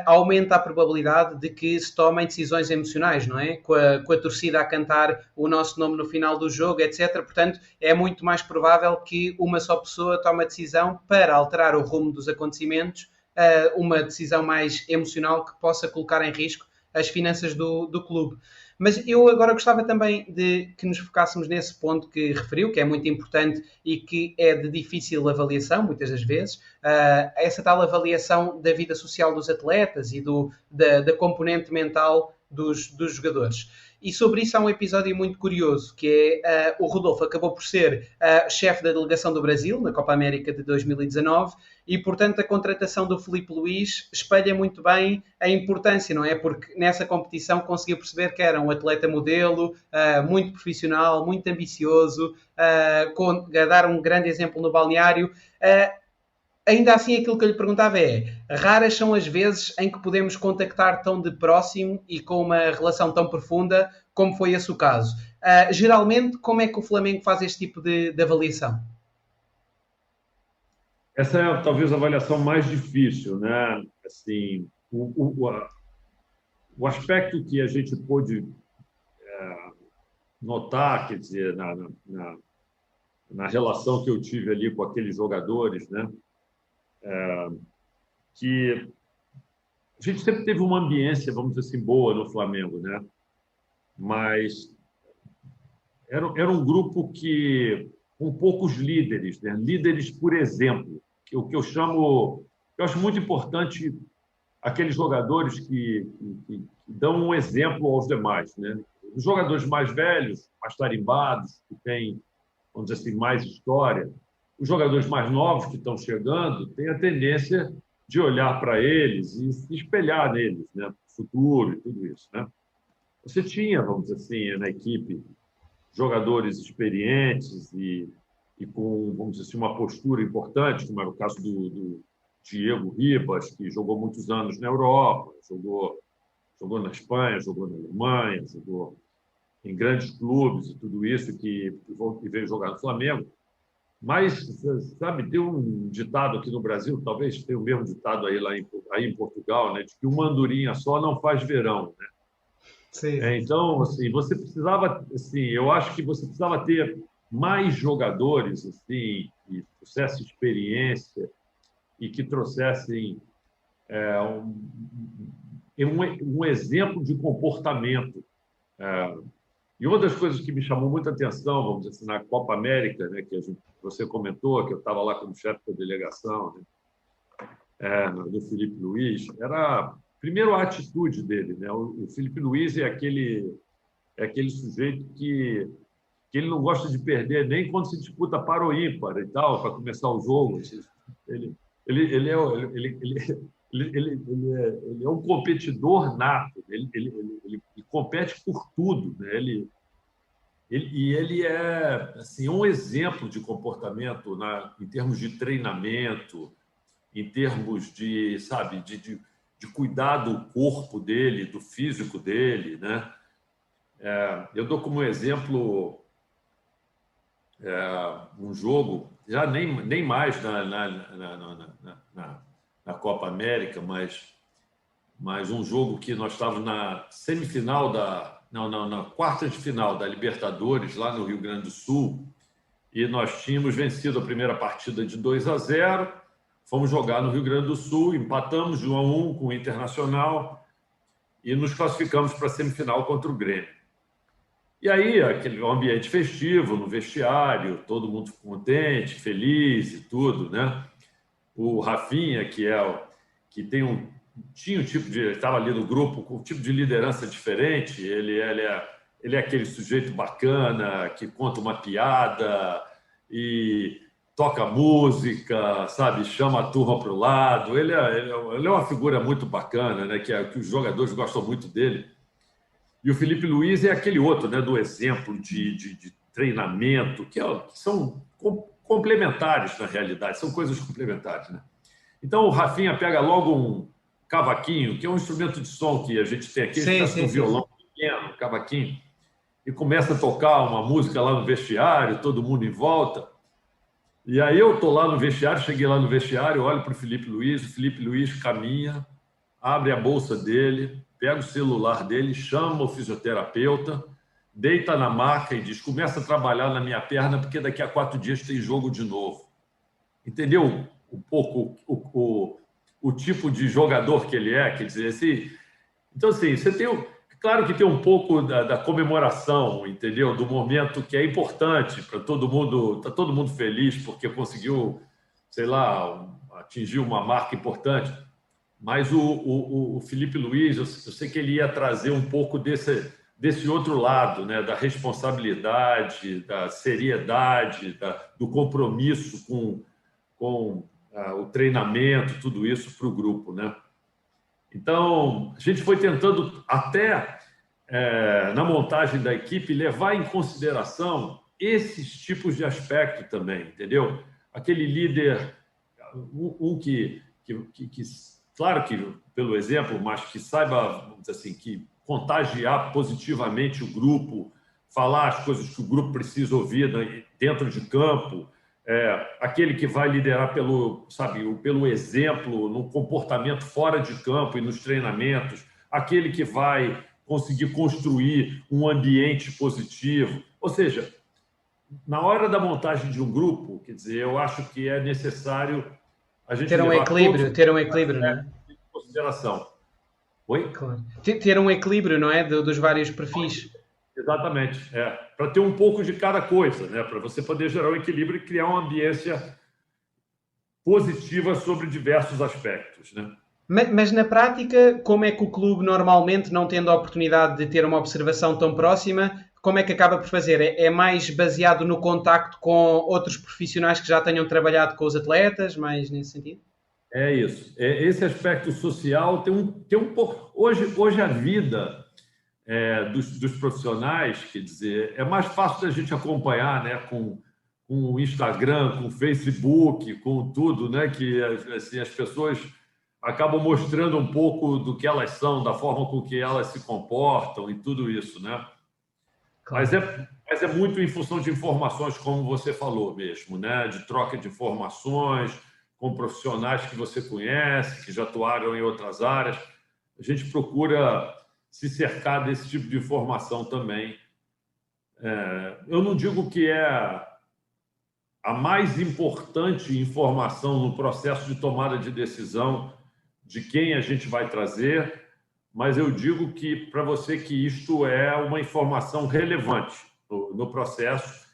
[SPEAKER 1] aumenta a probabilidade de que se tomem decisões emocionais, não é? Com a torcida a cantar o nosso nome no final do jogo, etc. Portanto, é muito mais provável que uma só pessoa tome a decisão para alterar o rumo dos acontecimentos, uma decisão mais emocional que possa colocar em risco as finanças do clube. Mas eu agora gostava também de que nos focássemos nesse ponto que referiu, que é muito importante e que é de difícil avaliação, muitas das vezes, essa tal avaliação da vida social dos atletas e da componente mental dos jogadores. E sobre isso há um episódio muito curioso, que é o Rodolfo acabou por ser chefe da delegação do Brasil na Copa América de 2019 e, portanto, a contratação do Filipe Luís espelha muito bem a importância, não é? Porque nessa competição conseguiu perceber que era um atleta modelo, muito profissional, muito ambicioso, a dar um grande exemplo no balneário. Ainda assim, aquilo que eu lhe perguntava é: raras são as vezes em que podemos contactar tão de próximo e com uma relação tão profunda como foi esse o caso. Geralmente, como é que o Flamengo faz este tipo de avaliação?
[SPEAKER 2] Essa é talvez a avaliação mais difícil, né? Assim, o aspecto que a gente pôde notar, quer dizer, na relação que eu tive ali com aqueles jogadores, né? Que a gente sempre teve uma ambiência, vamos dizer assim, boa no Flamengo, né? Mas era um grupo com poucos líderes, né? Líderes por exemplo, o que eu acho muito importante, aqueles jogadores que dão um exemplo aos demais, né? Os jogadores mais velhos, mais tarimbados, que têm, vamos dizer assim, mais história, os jogadores mais novos que estão chegando têm a tendência de olhar para eles e se espelhar neles, né? Futuro e tudo isso, né? Você tinha, vamos dizer assim, na equipe, jogadores experientes e com, vamos dizer assim, uma postura importante, como era o caso do Diego Ribas, que jogou muitos anos na Europa, jogou na Espanha, jogou na Alemanha, jogou em grandes clubes e tudo isso, que veio jogar no Flamengo. Mas, sabe, tem um ditado aqui no Brasil, talvez tenha o mesmo ditado aí em Portugal, né, de que uma andorinha só não faz verão, né?
[SPEAKER 1] Sim.
[SPEAKER 2] Então, assim, você precisava, assim, eu acho que você precisava ter mais jogadores, assim, que trouxessem experiência e que trouxessem um exemplo de comportamento. E uma das coisas que me chamou muita atenção, vamos dizer assim, na Copa América, né, que você comentou, que eu estava lá como chefe da delegação, né, do Felipe Luiz, era, primeiro, a atitude dele. Né? O Felipe Luiz é aquele sujeito que ele não gosta de perder nem quando se disputa para o ímpar e tal, para começar o jogo. Ele é um competidor nato, ele compete por tudo, né? Ele é assim, um exemplo de comportamento em termos de treinamento, em termos de, sabe, de cuidar do corpo dele, do físico dele, né? Eu dou como exemplo um jogo, já nem mais na Copa América, mas um jogo que nós estávamos na semifinal na quarta de final da Libertadores, lá no Rio Grande do Sul, e nós tínhamos vencido a primeira partida de 2-0, fomos jogar no Rio Grande do Sul, empatamos de 1-1 com o Internacional e nos classificamos para a semifinal contra o Grêmio. E aí, aquele ambiente festivo no vestiário, todo mundo contente, feliz e tudo, né? O Rafinha, que tinha um tipo de... Estava ali no grupo com um tipo de liderança diferente. Ele é aquele sujeito bacana que conta uma piada e toca música, sabe? Chama a turma para o lado. Ele é uma figura muito bacana, né? Que os jogadores gostam muito dele. E o Felipe Luiz é aquele outro, né? Do exemplo de treinamento, que são complementares, na realidade. São coisas complementares, né? Então, o Rafinha pega logo um cavaquinho, que é um instrumento de som que a gente tem aqui, um violão pequeno, um cavaquinho, e começa a tocar uma música lá no vestiário, todo mundo em volta. E aí eu estou lá no vestiário, cheguei lá no vestiário, olho para o Felipe Luiz caminha, abre a bolsa dele, pega o celular dele, chama o fisioterapeuta, deita na maca e diz: começa a trabalhar na minha perna, porque daqui a 4 dias tem jogo de novo. Entendeu um pouco o tipo de jogador que ele é? Quer dizer, assim, então, assim, você tem, claro que tem um pouco da comemoração, entendeu? Do momento que é importante para todo mundo, tá todo mundo feliz porque conseguiu, sei lá, atingir uma marca importante. Mas o Felipe Luiz, eu sei que ele ia trazer um pouco desse outro lado, né? Da responsabilidade, da seriedade, do compromisso com o treinamento, tudo isso para o grupo, né? Então, a gente foi tentando até na montagem da equipe levar em consideração esses tipos de aspecto também, entendeu? Aquele líder, que claro que pelo exemplo, mas que saiba, vamos dizer assim, que contagiar positivamente o grupo, falar as coisas que o grupo precisa ouvir dentro de campo, aquele que vai liderar pelo exemplo, no comportamento fora de campo e nos treinamentos, aquele que vai conseguir construir um ambiente positivo. Ou seja, na hora da montagem de um grupo, quer dizer, eu acho que é necessário a gente
[SPEAKER 1] ter um equilíbrio, não é?
[SPEAKER 2] Em consideração. Oi?
[SPEAKER 1] Claro. Ter um equilíbrio, não é? Dos vários perfis.
[SPEAKER 2] Exatamente, para ter um pouco de cada coisa, né? Para você poder gerar um equilíbrio e criar uma ambiência positiva sobre diversos aspectos, né?
[SPEAKER 1] Mas na prática, como é que o clube normalmente, não tendo a oportunidade de ter uma observação tão próxima, como é que acaba por fazer? É mais baseado no contacto com outros profissionais que já tenham trabalhado com os atletas, mais nesse sentido?
[SPEAKER 2] É isso. Esse aspecto social tem um pouco. Hoje a vida dos profissionais, quer dizer, é mais fácil da gente acompanhar, né, com o Instagram, com o Facebook, com tudo, né, que assim, as pessoas acabam mostrando um pouco do que elas são, da forma com que elas se comportam e tudo isso, né? Mas
[SPEAKER 1] Claro.
[SPEAKER 2] é, mas é muito em função de informações, como você falou mesmo, né? De troca de informações com profissionais que você conhece, que já atuaram em outras áreas. A gente procura se cercar desse tipo de informação também. Eu não digo que é a mais importante informação no processo de tomada de decisão de quem a gente vai trazer, mas eu digo que para você que isto é uma informação relevante no processo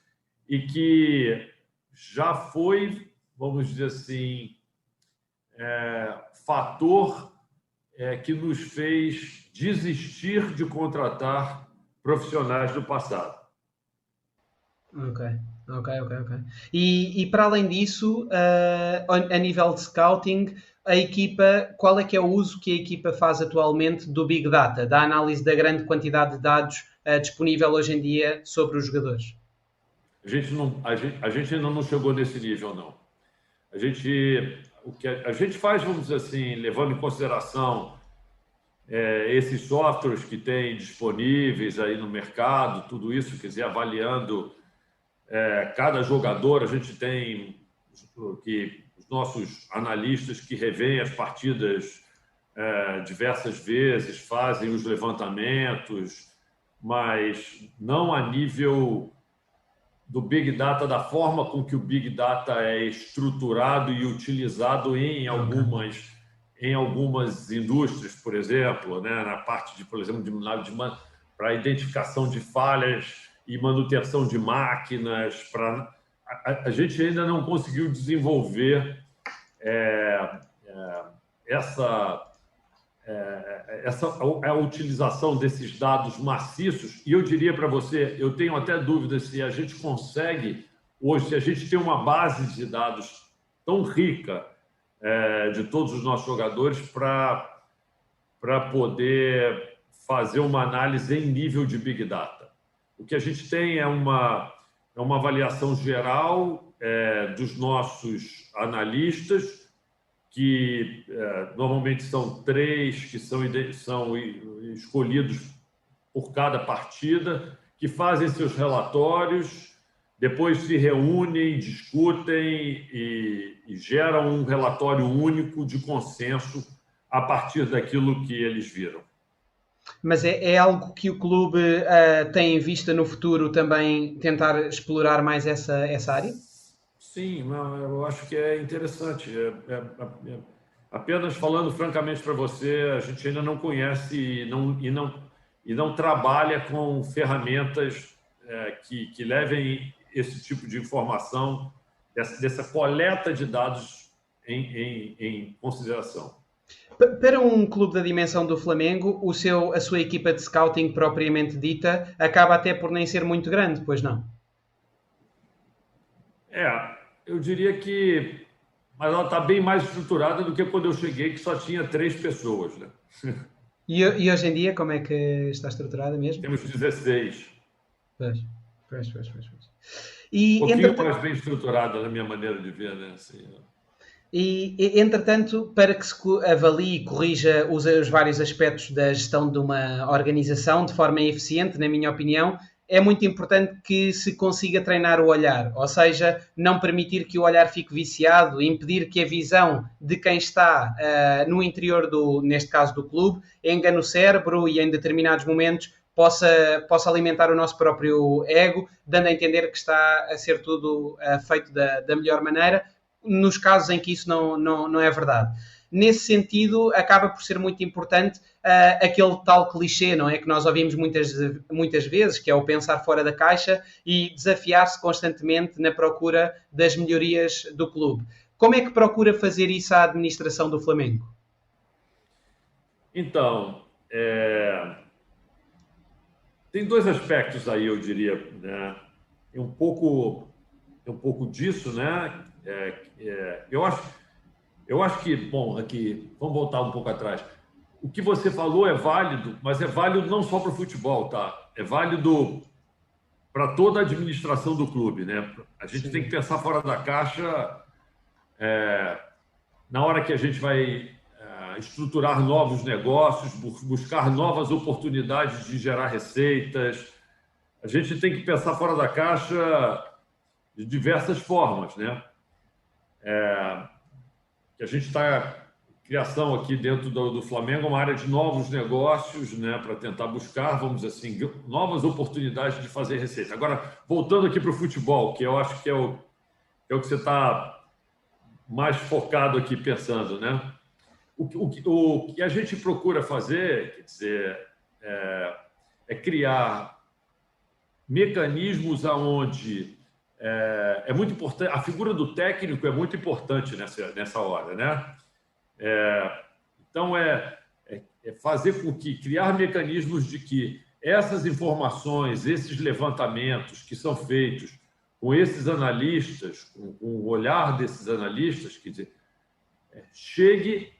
[SPEAKER 2] e que já foi, vamos dizer assim, fator que nos fez desistir de contratar profissionais do passado.
[SPEAKER 1] Ok, ok. E para além disso, a nível de scouting, a equipa, qual é que é o uso que a equipa faz atualmente do Big Data, da análise da grande quantidade de dados disponível hoje em dia sobre os jogadores?
[SPEAKER 2] A gente ainda não chegou nesse nível, não. O que a gente faz, vamos dizer assim, levando em consideração esses softwares que tem disponíveis aí no mercado, tudo isso, quer dizer, avaliando cada jogador, a gente tem os nossos analistas que revêem as partidas diversas vezes, fazem os levantamentos, mas não a nível do Big Data, da forma com que o Big Data é estruturado e utilizado
[SPEAKER 1] Ok.
[SPEAKER 2] em algumas indústrias, por exemplo, né, na parte de, por exemplo, para identificação de falhas e manutenção de máquinas. A gente ainda não conseguiu desenvolver essa essa a utilização desses dados maciços. E eu diria para você, eu tenho até dúvida se a gente consegue hoje, se a gente tem uma base de dados tão rica de todos os nossos jogadores para poder fazer uma análise em nível de Big Data. O que a gente tem é uma avaliação geral dos nossos analistas, que normalmente são 3 que são escolhidos por cada partida, que fazem seus relatórios, depois se reúnem, discutem e geram um relatório único de consenso a partir daquilo que eles viram.
[SPEAKER 1] Mas é algo que o clube tem em vista no futuro também tentar explorar mais essa área?
[SPEAKER 2] Sim, não, eu acho que é interessante. Apenas falando francamente para você, a gente ainda não conhece e não trabalha com ferramentas que levem esse tipo de informação, dessa coleta de dados em consideração.
[SPEAKER 1] Para um clube da dimensão do Flamengo, a sua equipa de scouting propriamente dita acaba até por nem ser muito grande, pois não?
[SPEAKER 2] Eu diria que, mas ela está bem mais estruturada do que quando eu cheguei, que só tinha 3 pessoas, né?
[SPEAKER 1] E hoje em dia, como é que está estruturada mesmo?
[SPEAKER 2] Temos 16.
[SPEAKER 1] Pois, pois.
[SPEAKER 2] Um
[SPEAKER 1] E,
[SPEAKER 2] pouquinho
[SPEAKER 1] entretanto,
[SPEAKER 2] mais bem estruturada na minha maneira de ver, né? Assim,
[SPEAKER 1] entretanto, para que se avalie e corrija os vários aspectos da gestão de uma organização de forma eficiente, na minha opinião, é muito importante que se consiga treinar o olhar, ou seja, não permitir que o olhar fique viciado, impedir que a visão de quem está no interior neste caso do clube, engane o cérebro e em determinados momentos possa alimentar o nosso próprio ego, dando a entender que está a ser tudo feito da melhor maneira, nos casos em que isso não é verdade. Nesse sentido, acaba por ser muito importante aquele tal clichê, não é? Que nós ouvimos muitas vezes, que é o pensar fora da caixa e desafiar-se constantemente na procura das melhorias do clube. Como é que procura fazer isso a administração do Flamengo?
[SPEAKER 2] então, tem dois aspectos aí, eu diria, né? É um pouco disso, né? Eu acho que, bom, aqui, vamos voltar um pouco atrás. O que você falou é válido, mas é válido não só para o futebol, tá? É válido para toda a administração do clube, né? A gente tem que pensar fora da caixa na hora que a gente vai estruturar novos negócios, buscar novas oportunidades de gerar receitas. A gente tem que pensar fora da caixa de diversas formas, né? Que a gente está criação aqui dentro do Flamengo, uma área de novos negócios, né, para tentar buscar, vamos dizer assim, novas oportunidades de fazer receita. Agora, voltando aqui para o futebol, que eu acho que é o que você está mais focado aqui pensando, né? O que a gente procura fazer, quer dizer, é criar mecanismos aonde é muito importante, a figura do técnico é muito importante nessa hora, né? Então, fazer com que, criar mecanismos de que essas informações, esses levantamentos que são feitos com esses analistas, com o olhar desses analistas, quer dizer, chegue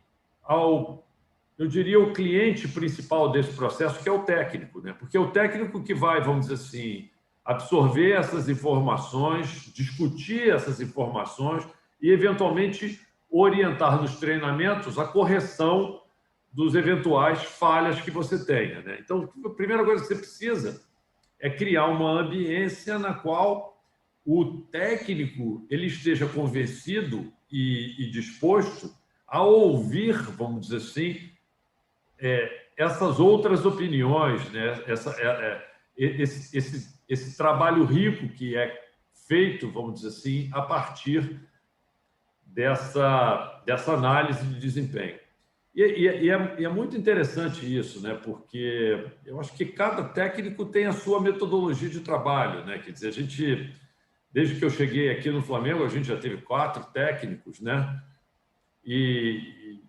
[SPEAKER 2] ao, eu diria, o cliente principal desse processo, que é o técnico, né? Porque é o técnico que vai, vamos dizer assim, absorver essas informações, discutir essas informações e, eventualmente, orientar nos treinamentos a correção dos eventuais falhas que você tenha, né? Então, a primeira coisa que você precisa é criar uma ambiência na qual o técnico ele esteja convencido e disposto a ouvir, vamos dizer assim, essas outras opiniões, né? Esse trabalho rico que é feito, vamos dizer assim, a partir dessa análise de desempenho. E é muito interessante isso, né? Porque eu acho que cada técnico tem a sua metodologia de trabalho, né? Quer dizer, a gente, desde que eu cheguei aqui no Flamengo, a gente já teve 4 técnicos, né? E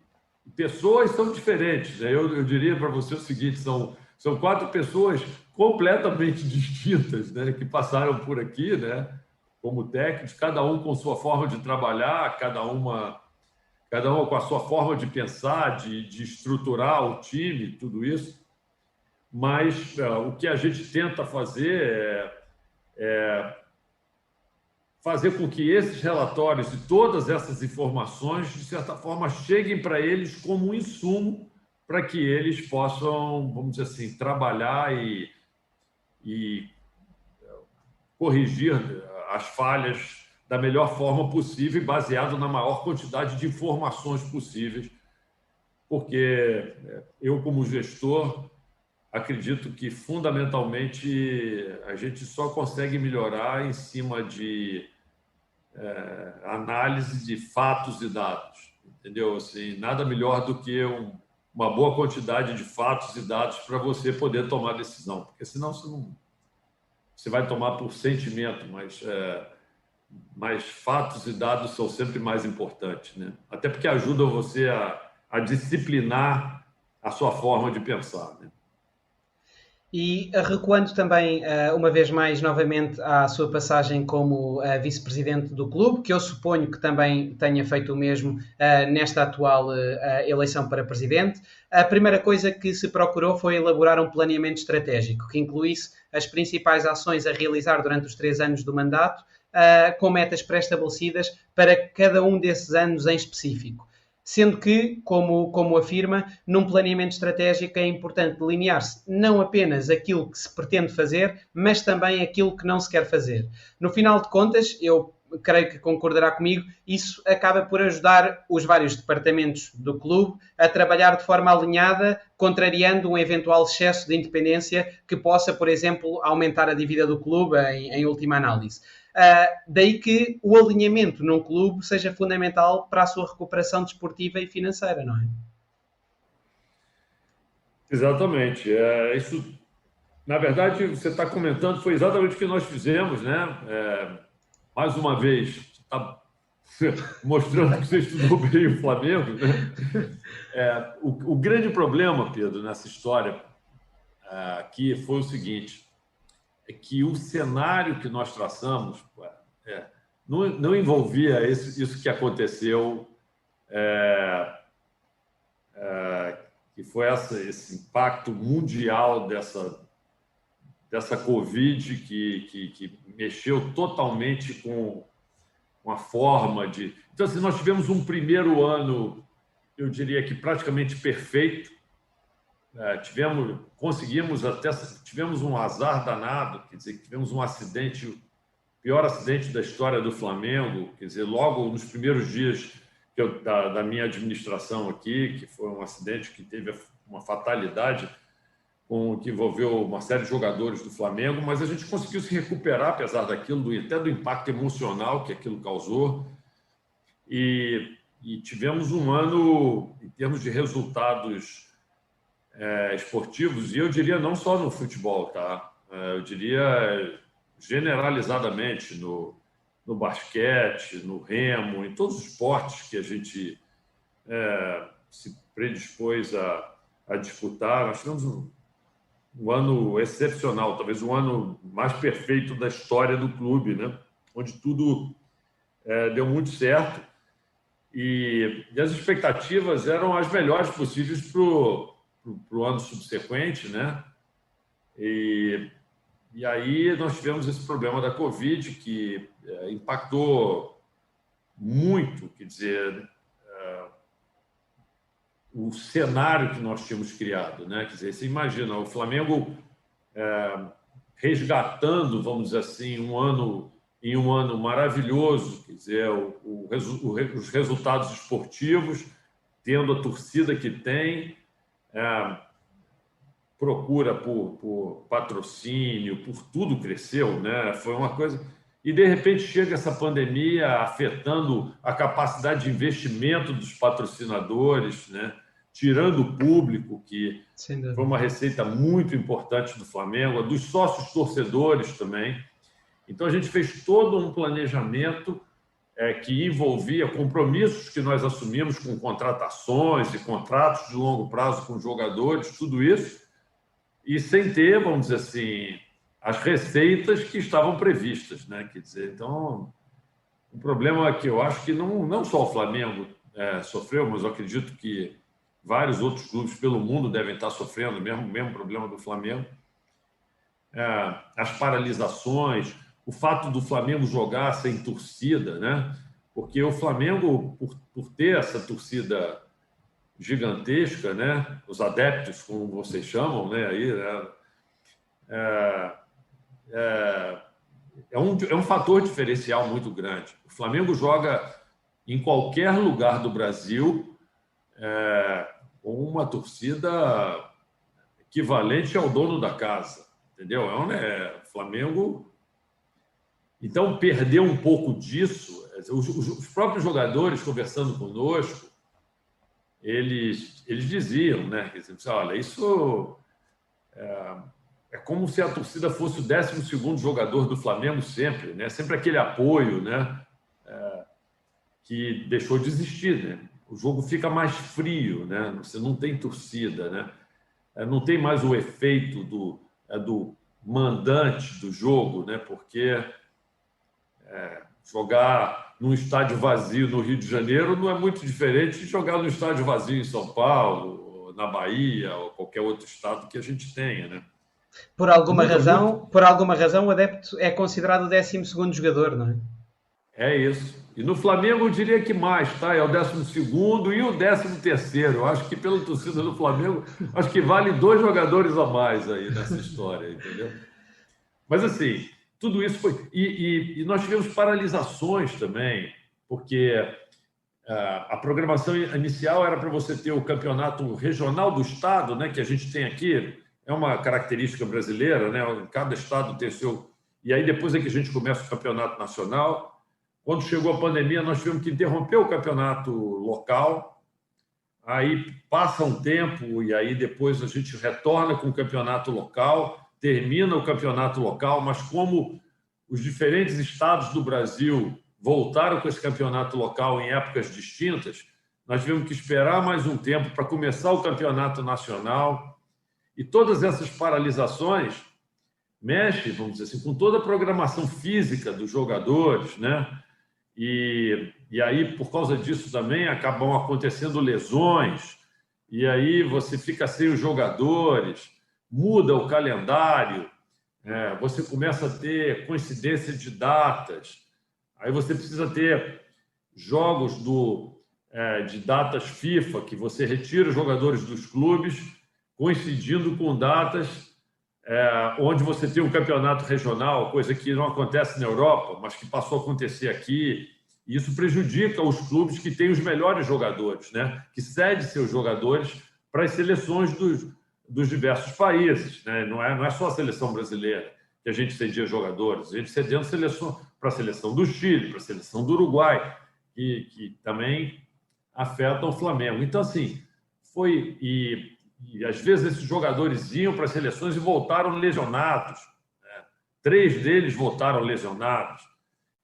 [SPEAKER 2] pessoas são diferentes, né? Eu diria para você o seguinte, são 4 pessoas completamente distintas, né? Que passaram por aqui, né? Como técnicos, cada um com sua forma de trabalhar, cada um com a sua forma de pensar, de estruturar o time, tudo isso. Mas o que a gente tenta fazer é fazer com que esses relatórios e todas essas informações, de certa forma, cheguem para eles como um insumo para que eles possam, vamos dizer assim, trabalhar e corrigir as falhas da melhor forma possível, baseado na maior quantidade de informações possíveis, porque eu, como gestor, acredito que, fundamentalmente, a gente só consegue melhorar em cima de análise de fatos e dados, entendeu? Assim, nada melhor do que uma boa quantidade de fatos e dados para você poder tomar decisão, porque senão você vai tomar por sentimento, mas fatos e dados são sempre mais importantes, né? Até porque ajudam você a disciplinar a sua forma de pensar, né?
[SPEAKER 1] E recuando também, uma vez mais, novamente, à sua passagem como vice-presidente do clube, que eu suponho que também tenha feito o mesmo nesta atual eleição para presidente, a primeira coisa que se procurou foi elaborar um planeamento estratégico que incluísse as principais ações a realizar durante os 3 anos do mandato, com metas pré-estabelecidas para cada um desses anos em específico. Sendo que, como afirma, num planeamento estratégico é importante delinear-se não apenas aquilo que se pretende fazer, mas também aquilo que não se quer fazer. No final de contas, eu creio que concordará comigo, isso acaba por ajudar os vários departamentos do clube a trabalhar de forma alinhada, contrariando um eventual excesso de independência que possa, por exemplo, aumentar a dívida do clube em última análise. Daí que o alinhamento num clube seja fundamental para a sua recuperação desportiva e financeira, não é?
[SPEAKER 2] Exatamente. Isso, na verdade, você está comentando, foi exatamente o que nós fizemos, né? Mais uma vez, está mostrando que você estudou bem o Flamengo, né? O grande problema, Pedro, nessa história, que foi o seguinte, é que o cenário que nós traçamos não envolvia isso que aconteceu, que foi esse impacto mundial dessa Covid que mexeu totalmente com a forma de... Então, assim, nós tivemos um primeiro ano, eu diria que praticamente perfeito. Tivemos um azar danado, quer dizer, tivemos um acidente, o pior acidente da história do Flamengo, quer dizer, logo nos primeiros dias da minha administração aqui, que foi um acidente que teve uma fatalidade, que envolveu uma série de jogadores do Flamengo, mas a gente conseguiu se recuperar, apesar daquilo, até do impacto emocional que aquilo causou, e tivemos um ano, em termos de resultados esportivos, e eu diria não só no futebol, tá? Eu diria generalizadamente no basquete, no remo, em todos os esportes que a gente se predispôs a disputar. Nós tivemos um ano excepcional, talvez o ano mais perfeito da história do clube, né? Onde tudo deu muito certo e as expectativas eram as melhores possíveis para o ano subsequente, né? E aí nós tivemos esse problema da Covid que impactou muito, quer dizer, o cenário que nós tínhamos criado, né? Quer dizer, você imagina o Flamengo resgatando, vamos dizer assim, em um ano maravilhoso, quer dizer, os resultados esportivos, tendo a torcida que tem, procura por patrocínio, por tudo cresceu, né? Foi uma coisa... E, de repente, chega essa pandemia afetando a capacidade de investimento dos patrocinadores, né? Tirando o público, que foi uma receita muito importante do Flamengo, dos sócios torcedores também. Então, a gente fez todo um planejamento que envolvia compromissos que nós assumimos com contratações e contratos de longo prazo com jogadores, tudo isso, e sem ter, vamos dizer assim, as receitas que estavam previstas, né? Quer dizer, então, o problema é que eu acho que não só o Flamengo sofreu, mas eu acredito que vários outros clubes pelo mundo devem estar sofrendo o mesmo problema do Flamengo. As paralisações, o fato do Flamengo jogar sem torcida, né? Porque o Flamengo, por ter essa torcida gigantesca, né? Os adeptos, como vocês chamam, né? Aí, é um fator diferencial muito grande. O Flamengo joga em qualquer lugar do Brasil com uma torcida equivalente ao dono da casa, entendeu? O Flamengo... Então, perder um pouco disso, os próprios jogadores conversando conosco, eles diziam, né? Olha, isso é como se a torcida fosse o 12º jogador do Flamengo sempre, né? Sempre aquele apoio, né? Que deixou de existir, né? O jogo fica mais frio, né? Você não tem torcida, né? Não tem mais o efeito do mandante do jogo, né? Porque jogar num estádio vazio no Rio de Janeiro não é muito diferente de jogar num estádio vazio em São Paulo, na Bahia ou qualquer outro estado que a gente tenha, né?
[SPEAKER 1] Por alguma razão, o adepto é considerado o 12º jogador, não é?
[SPEAKER 2] É isso. E no Flamengo eu diria que mais, tá? É o 12º e o 13º. Eu acho que pela torcida do Flamengo, acho que vale 2 jogadores a mais aí nessa história, entendeu? Mas assim, tudo isso foi... E nós tivemos paralisações também, porque a programação inicial era para você ter o campeonato regional do estado, né, que a gente tem aqui, é uma característica brasileira, né? Cada estado tem seu... E aí depois é que a gente começa o campeonato nacional. Quando chegou a pandemia, nós tivemos que interromper o campeonato local. Aí passa um tempo e aí depois a gente retorna com o campeonato local, termina o campeonato local, mas como os diferentes estados do Brasil voltaram com esse campeonato local em épocas distintas, nós tivemos que esperar mais um tempo para começar o campeonato nacional. E todas essas paralisações mexem, vamos dizer assim, com toda a programação física dos jogadores, né? E aí, por causa disso também, acabam acontecendo lesões, e aí você fica sem os jogadores, muda o calendário, você começa a ter coincidência de datas, aí você precisa ter jogos de datas FIFA, que você retira os jogadores dos clubes, coincidindo com datas onde você tem um campeonato regional, coisa que não acontece na Europa, mas que passou a acontecer aqui. E isso prejudica os clubes que têm os melhores jogadores, né? Que cedem seus jogadores para as seleções dos diversos países, né? Não é só a seleção brasileira que a gente cedia jogadores, a gente cedendo para a seleção do Chile, para a seleção do Uruguai, que também afetam o Flamengo. Então, assim, e às vezes esses jogadores iam para as seleções e voltaram lesionados, né? 3 deles voltaram lesionados.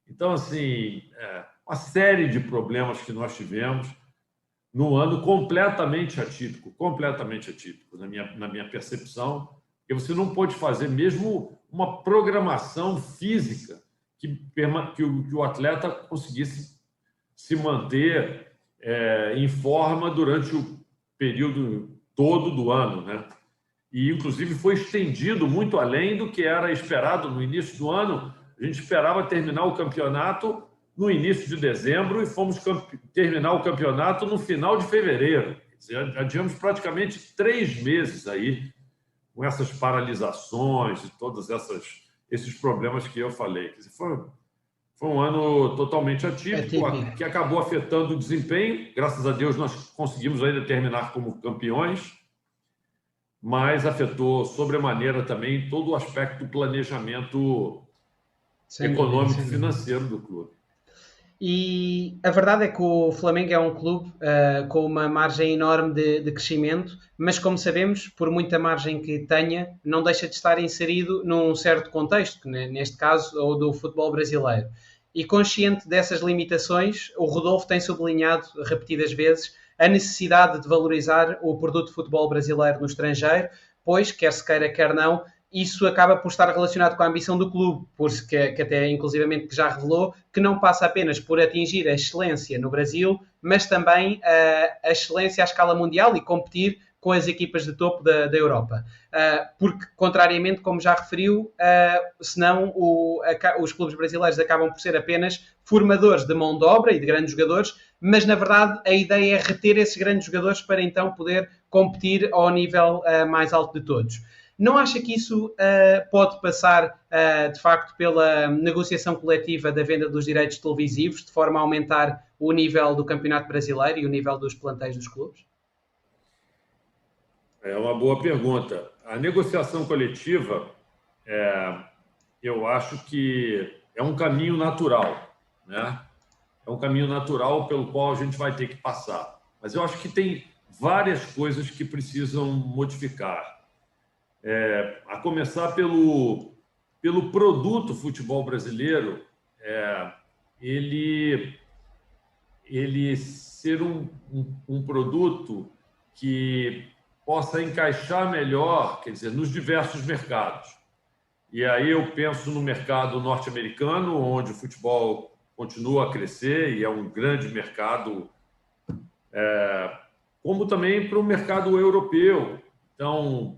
[SPEAKER 2] Então, assim, uma série de problemas que nós tivemos num ano completamente atípico, na minha percepção, porque você não pode fazer mesmo uma programação física que o atleta conseguisse se manter em forma durante o período todo do ano, né? E, inclusive, foi estendido muito além do que era esperado no início do ano. A gente esperava terminar o campeonato no início de dezembro e fomos terminar o campeonato no final de fevereiro. Quer dizer, adiamos praticamente 3 meses aí com essas paralisações e todos esses problemas que eu falei. Quer dizer, foi um ano totalmente atípico, que acabou afetando o desempenho. Graças a Deus, nós conseguimos ainda terminar como campeões, mas afetou sobremaneira também todo o aspecto do planejamento econômico e financeiro do clube.
[SPEAKER 1] E a verdade é que o Flamengo é um clube com uma margem enorme de crescimento, mas, como sabemos, por muita margem que tenha, não deixa de estar inserido num certo contexto, neste caso, ou do futebol brasileiro. E consciente dessas limitações, o Rodolfo tem sublinhado repetidas vezes a necessidade de valorizar o produto de futebol brasileiro no estrangeiro, pois, quer se queira, quer não, isso acaba por estar relacionado com a ambição do clube, porque até inclusivamente que já revelou que não passa apenas por atingir a excelência no Brasil, mas também a excelência à escala mundial e competir com as equipas de topo da Europa. Porque, contrariamente, como já referiu, senão os clubes brasileiros acabam por ser apenas formadores de mão de obra e de grandes jogadores, mas, na verdade, a ideia é reter esses grandes jogadores para então poder competir ao nível mais alto de todos. Não acha que isso pode passar, de facto, pela negociação coletiva da venda dos direitos televisivos, de forma a aumentar o nível do Campeonato Brasileiro e o nível dos plantéis dos clubes?
[SPEAKER 2] É uma boa pergunta. A negociação coletiva, eu acho que é um caminho natural, né? É um caminho natural pelo qual a gente vai ter que passar. Mas eu acho que tem várias coisas que precisam modificar. A começar pelo produto futebol brasileiro, ele ser um produto que possa encaixar melhor, quer dizer, nos diversos mercados. E aí eu penso no mercado norte-americano, onde o futebol continua a crescer e é um grande mercado, como também para o mercado europeu. Então,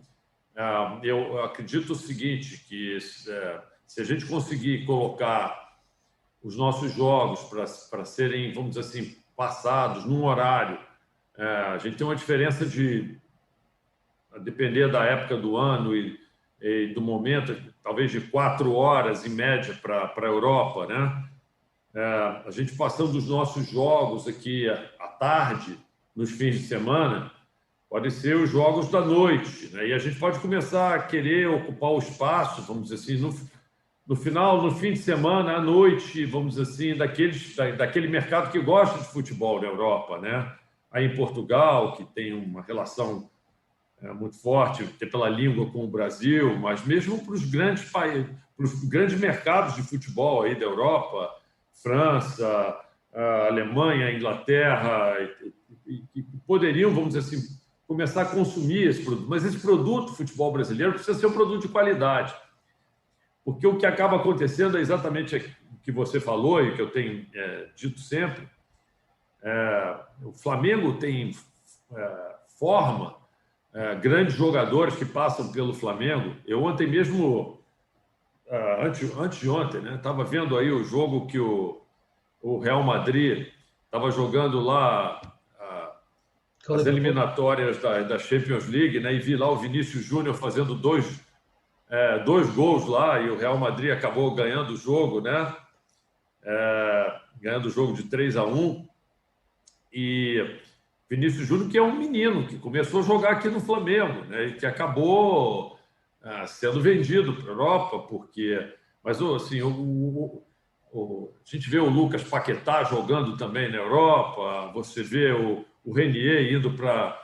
[SPEAKER 2] eu acredito o seguinte, que se a gente conseguir colocar os nossos jogos para serem, vamos dizer assim, passados num horário, a gente tem uma diferença a depender da época do ano e do momento, talvez de 4 horas em média para a Europa, né? A gente passando os nossos jogos aqui à tarde, nos fins de semana, pode ser os jogos da noite, né? E a gente pode começar a querer ocupar o espaço, vamos dizer assim, no fim de semana, à noite, vamos dizer assim, daquele mercado que gosta de futebol na Europa, né? Aí em Portugal, que tem uma relação muito forte, até pela língua com o Brasil, mas mesmo para os grandes países, para os grandes mercados de futebol aí da Europa, França, Alemanha, Inglaterra, que poderiam, vamos dizer assim, começar a consumir esse produto. Mas esse produto, futebol brasileiro, precisa ser um produto de qualidade. Porque o que acaba acontecendo é exatamente o que você falou e que eu tenho dito sempre. O Flamengo forma grandes jogadores que passam pelo Flamengo. Eu ontem mesmo, antes de ontem, né, estava vendo aí o jogo que o Real Madrid estava jogando lá as eliminatórias da Champions League, né, e vi lá o Vinícius Júnior fazendo dois gols lá, e o Real Madrid acabou ganhando o jogo, né? Ganhando o jogo de 3-1. E Vinícius Júnior, que é um menino que começou a jogar aqui no Flamengo, né? E que acabou sendo vendido para a Europa, porque... Mas, assim, a gente vê o Lucas Paquetá jogando também na Europa, você vê o Renier indo para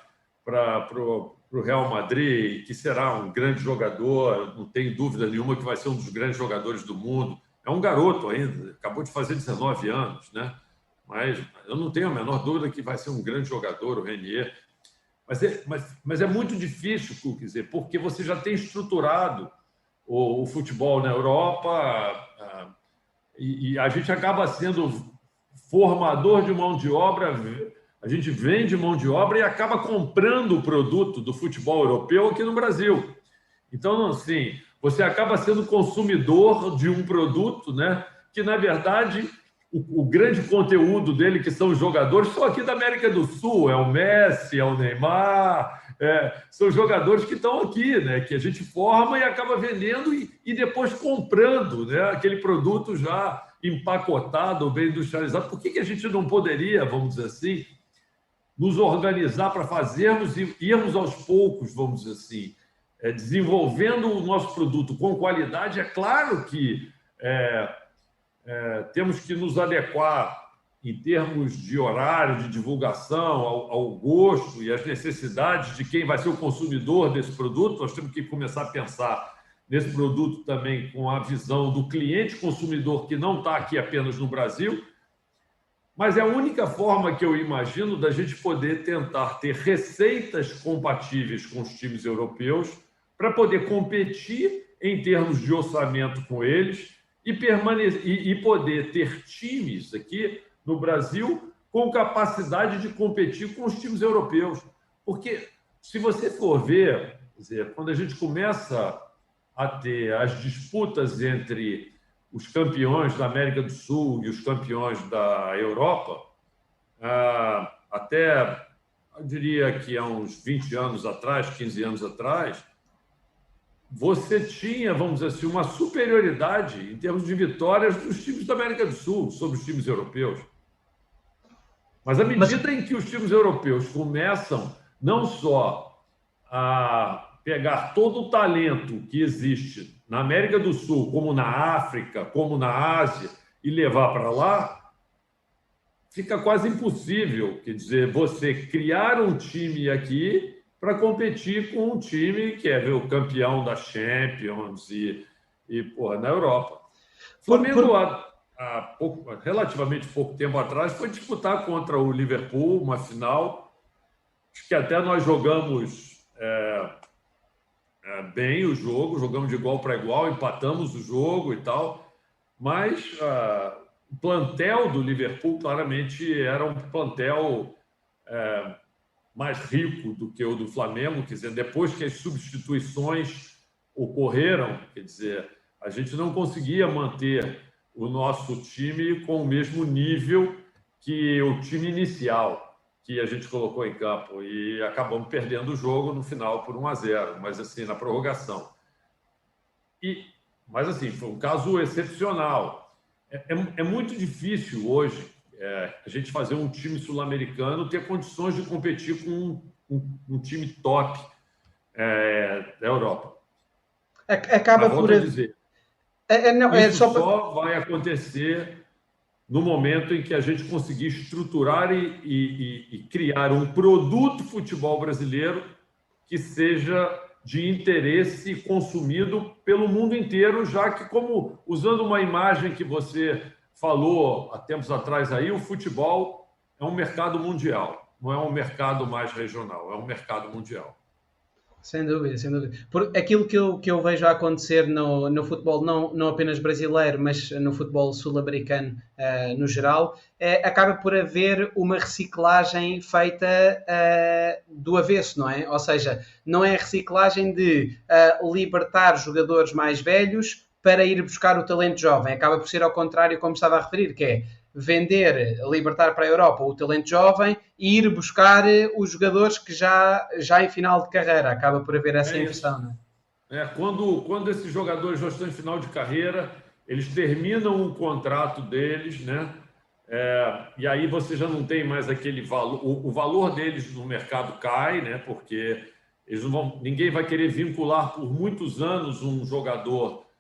[SPEAKER 2] o Real Madrid, que será um grande jogador, não tenho dúvida nenhuma que vai ser um dos grandes jogadores do mundo. É um garoto ainda, acabou de fazer 19 anos, né? Mas eu não tenho a menor dúvida que vai ser um grande jogador, o Renier. Mas é muito difícil, quer dizer, porque você já tem estruturado o futebol na Europa e a gente acaba sendo formador de mão de obra. A gente vende mão de obra e acaba comprando o produto do futebol europeu aqui no Brasil. Então, assim, você acaba sendo consumidor de um produto, né, que, na verdade, o grande conteúdo dele, que são os jogadores, são aqui da América do Sul. É o Messi, é o Neymar, são jogadores que estão aqui, né, que a gente forma e acaba vendendo e depois comprando, né, aquele produto já empacotado, bem industrializado. Por que a gente não poderia, vamos dizer assim, nos organizar para fazermos e irmos aos poucos, vamos dizer assim, desenvolvendo o nosso produto com qualidade? É claro que temos que nos adequar em termos de horário, de divulgação, ao gosto e às necessidades de quem vai ser o consumidor desse produto. Nós temos que começar a pensar nesse produto também com a visão do cliente consumidor, que não está aqui apenas no Brasil. Mas é a única forma que eu imagino da gente poder tentar ter receitas compatíveis com os times europeus para poder competir em termos de orçamento com eles e poder ter times aqui no Brasil com capacidade de competir com os times europeus. Porque, se você for ver, quer dizer, quando a gente começa a ter as disputas entre os campeões da América do Sul e os campeões da Europa, até, eu diria que há uns 20 anos atrás, 15 anos atrás, você tinha, vamos dizer assim, uma superioridade em termos de vitórias dos times da América do Sul sobre os times europeus. Mas à medida em que os times europeus começam não só a pegar todo o talento que existe na América do Sul, como na África, como na Ásia, e levar para lá, fica quase impossível, quer dizer, você criar um time aqui para competir com um time que é o campeão da Champions e na Europa. O Flamengo, há relativamente pouco tempo atrás, foi disputar contra o Liverpool uma final. Acho que até nós jogamos bem o jogo, jogamos de igual para igual, empatamos o jogo e tal, mas o plantel do Liverpool claramente era um plantel mais rico do que o do Flamengo. Quer dizer, depois que as substituições ocorreram, quer dizer, a gente não conseguia manter o nosso time com o mesmo nível que o time inicial que a gente colocou em campo, e acabamos perdendo o jogo no final por 1-0, mas assim, na prorrogação. Mas assim, foi um caso excepcional. É muito difícil hoje a gente fazer um time sul-americano ter condições de competir com um time top da Europa.
[SPEAKER 1] Acaba por
[SPEAKER 2] dizer. Isso só vai acontecer no momento em que a gente conseguir estruturar e criar um produto futebol brasileiro que seja de interesse consumido pelo mundo inteiro, já que, como usando uma imagem que você falou há tempos atrás aí, o futebol é um mercado mundial. não é um mercado mais regional, é um mercado mundial.
[SPEAKER 1] Sem dúvida, sem dúvida. Por aquilo que eu vejo a acontecer no futebol, não apenas brasileiro, mas no futebol sul-americano no geral, acaba por haver uma reciclagem feita do avesso, não é? Ou seja, não é a reciclagem de libertar jogadores mais velhos para ir buscar o talento jovem. Acaba por ser ao contrário, como estava a referir, que é vender, libertar para a Europa o talento jovem e ir buscar os jogadores que já em final de carreira. Acaba por haver essa inversão, não é?
[SPEAKER 2] Quando esses jogadores já estão em final de carreira, eles terminam o contrato deles, né? E aí você já não tem mais aquele valor, o valor deles no mercado cai, né? Porque eles não vão, ninguém vai querer vincular por muitos anos um jogador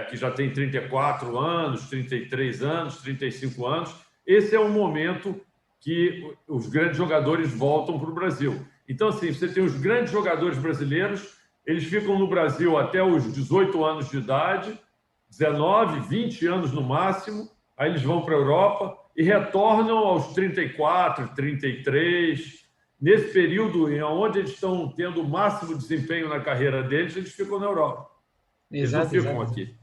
[SPEAKER 2] que já tem 34 anos, 33 anos, 35 anos. Esse é o momento que os grandes jogadores voltam para o Brasil. Então, assim, você tem os grandes jogadores brasileiros, eles ficam no Brasil até os 18 anos de idade, 19, 20 anos no máximo, aí eles vão para a Europa e retornam aos 34, 33. Nesse período em onde eles estão tendo o máximo desempenho na carreira deles, eles ficam na Europa. Eles não ficam aqui.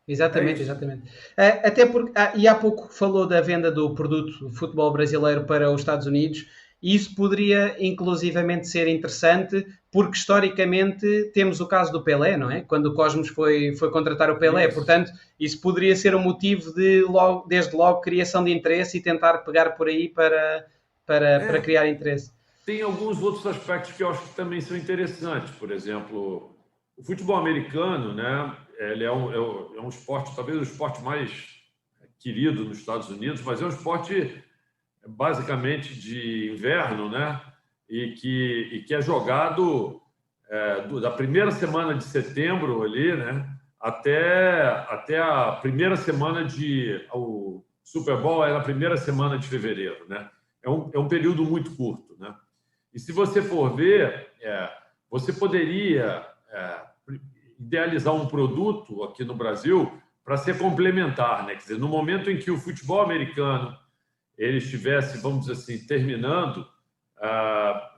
[SPEAKER 1] Exatamente, exatamente. Até porque, e há pouco falou da venda do produto futebol brasileiro para os Estados Unidos, e isso poderia inclusivamente ser interessante, porque historicamente temos o caso do Pelé, não é? Quando o Cosmos foi contratar o Pelé, portanto, isso poderia ser um motivo de, desde logo, criação de interesse e tentar pegar por aí para criar interesse.
[SPEAKER 2] Tem alguns outros aspectos que eu acho que também são interessantes. Por exemplo, o futebol americano, né? Ele é um esporte, talvez o esporte mais querido nos Estados Unidos, mas é um esporte basicamente de inverno, né? E que é jogado da primeira semana de setembro ali, né? Até a primeira semana o Super Bowl é na primeira semana de fevereiro, né? É um período muito curto, né? E se você for ver, você poderia idealizar um produto aqui no Brasil para ser complementar, né? Quer dizer, no momento em que o futebol americano ele estivesse, vamos dizer assim, terminando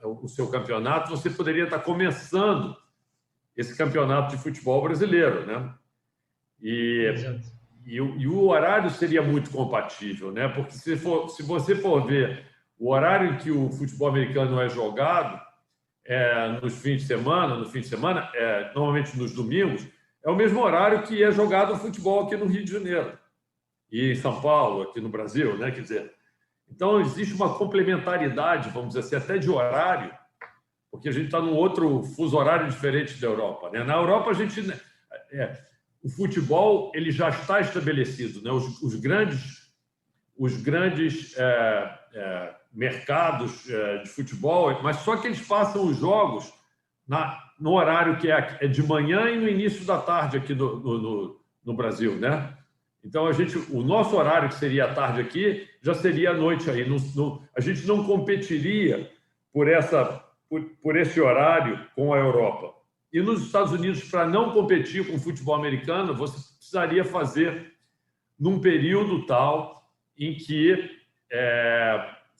[SPEAKER 2] o seu campeonato, você poderia estar começando esse campeonato de futebol brasileiro, né? E o horário seria muito compatível, né? Porque se você for ver o horário em que o futebol americano é jogado, no fim de semana, normalmente nos domingos, é o mesmo horário que é jogado o futebol aqui no Rio de Janeiro e em São Paulo, aqui no Brasil, né? Quer dizer, então existe uma complementaridade, vamos dizer assim, até de horário, porque a gente está num outro fuso horário diferente da Europa, né? Na Europa, o futebol ele já está estabelecido, né? Os grandes mercados de futebol, mas só que eles passam os jogos no horário que é de manhã e no início da tarde aqui no Brasil, né? Então o nosso horário que seria à tarde aqui já seria à noite aí. A gente não competiria por esse horário com a Europa. E nos Estados Unidos, para não competir com o futebol americano, você precisaria fazer num período tal em que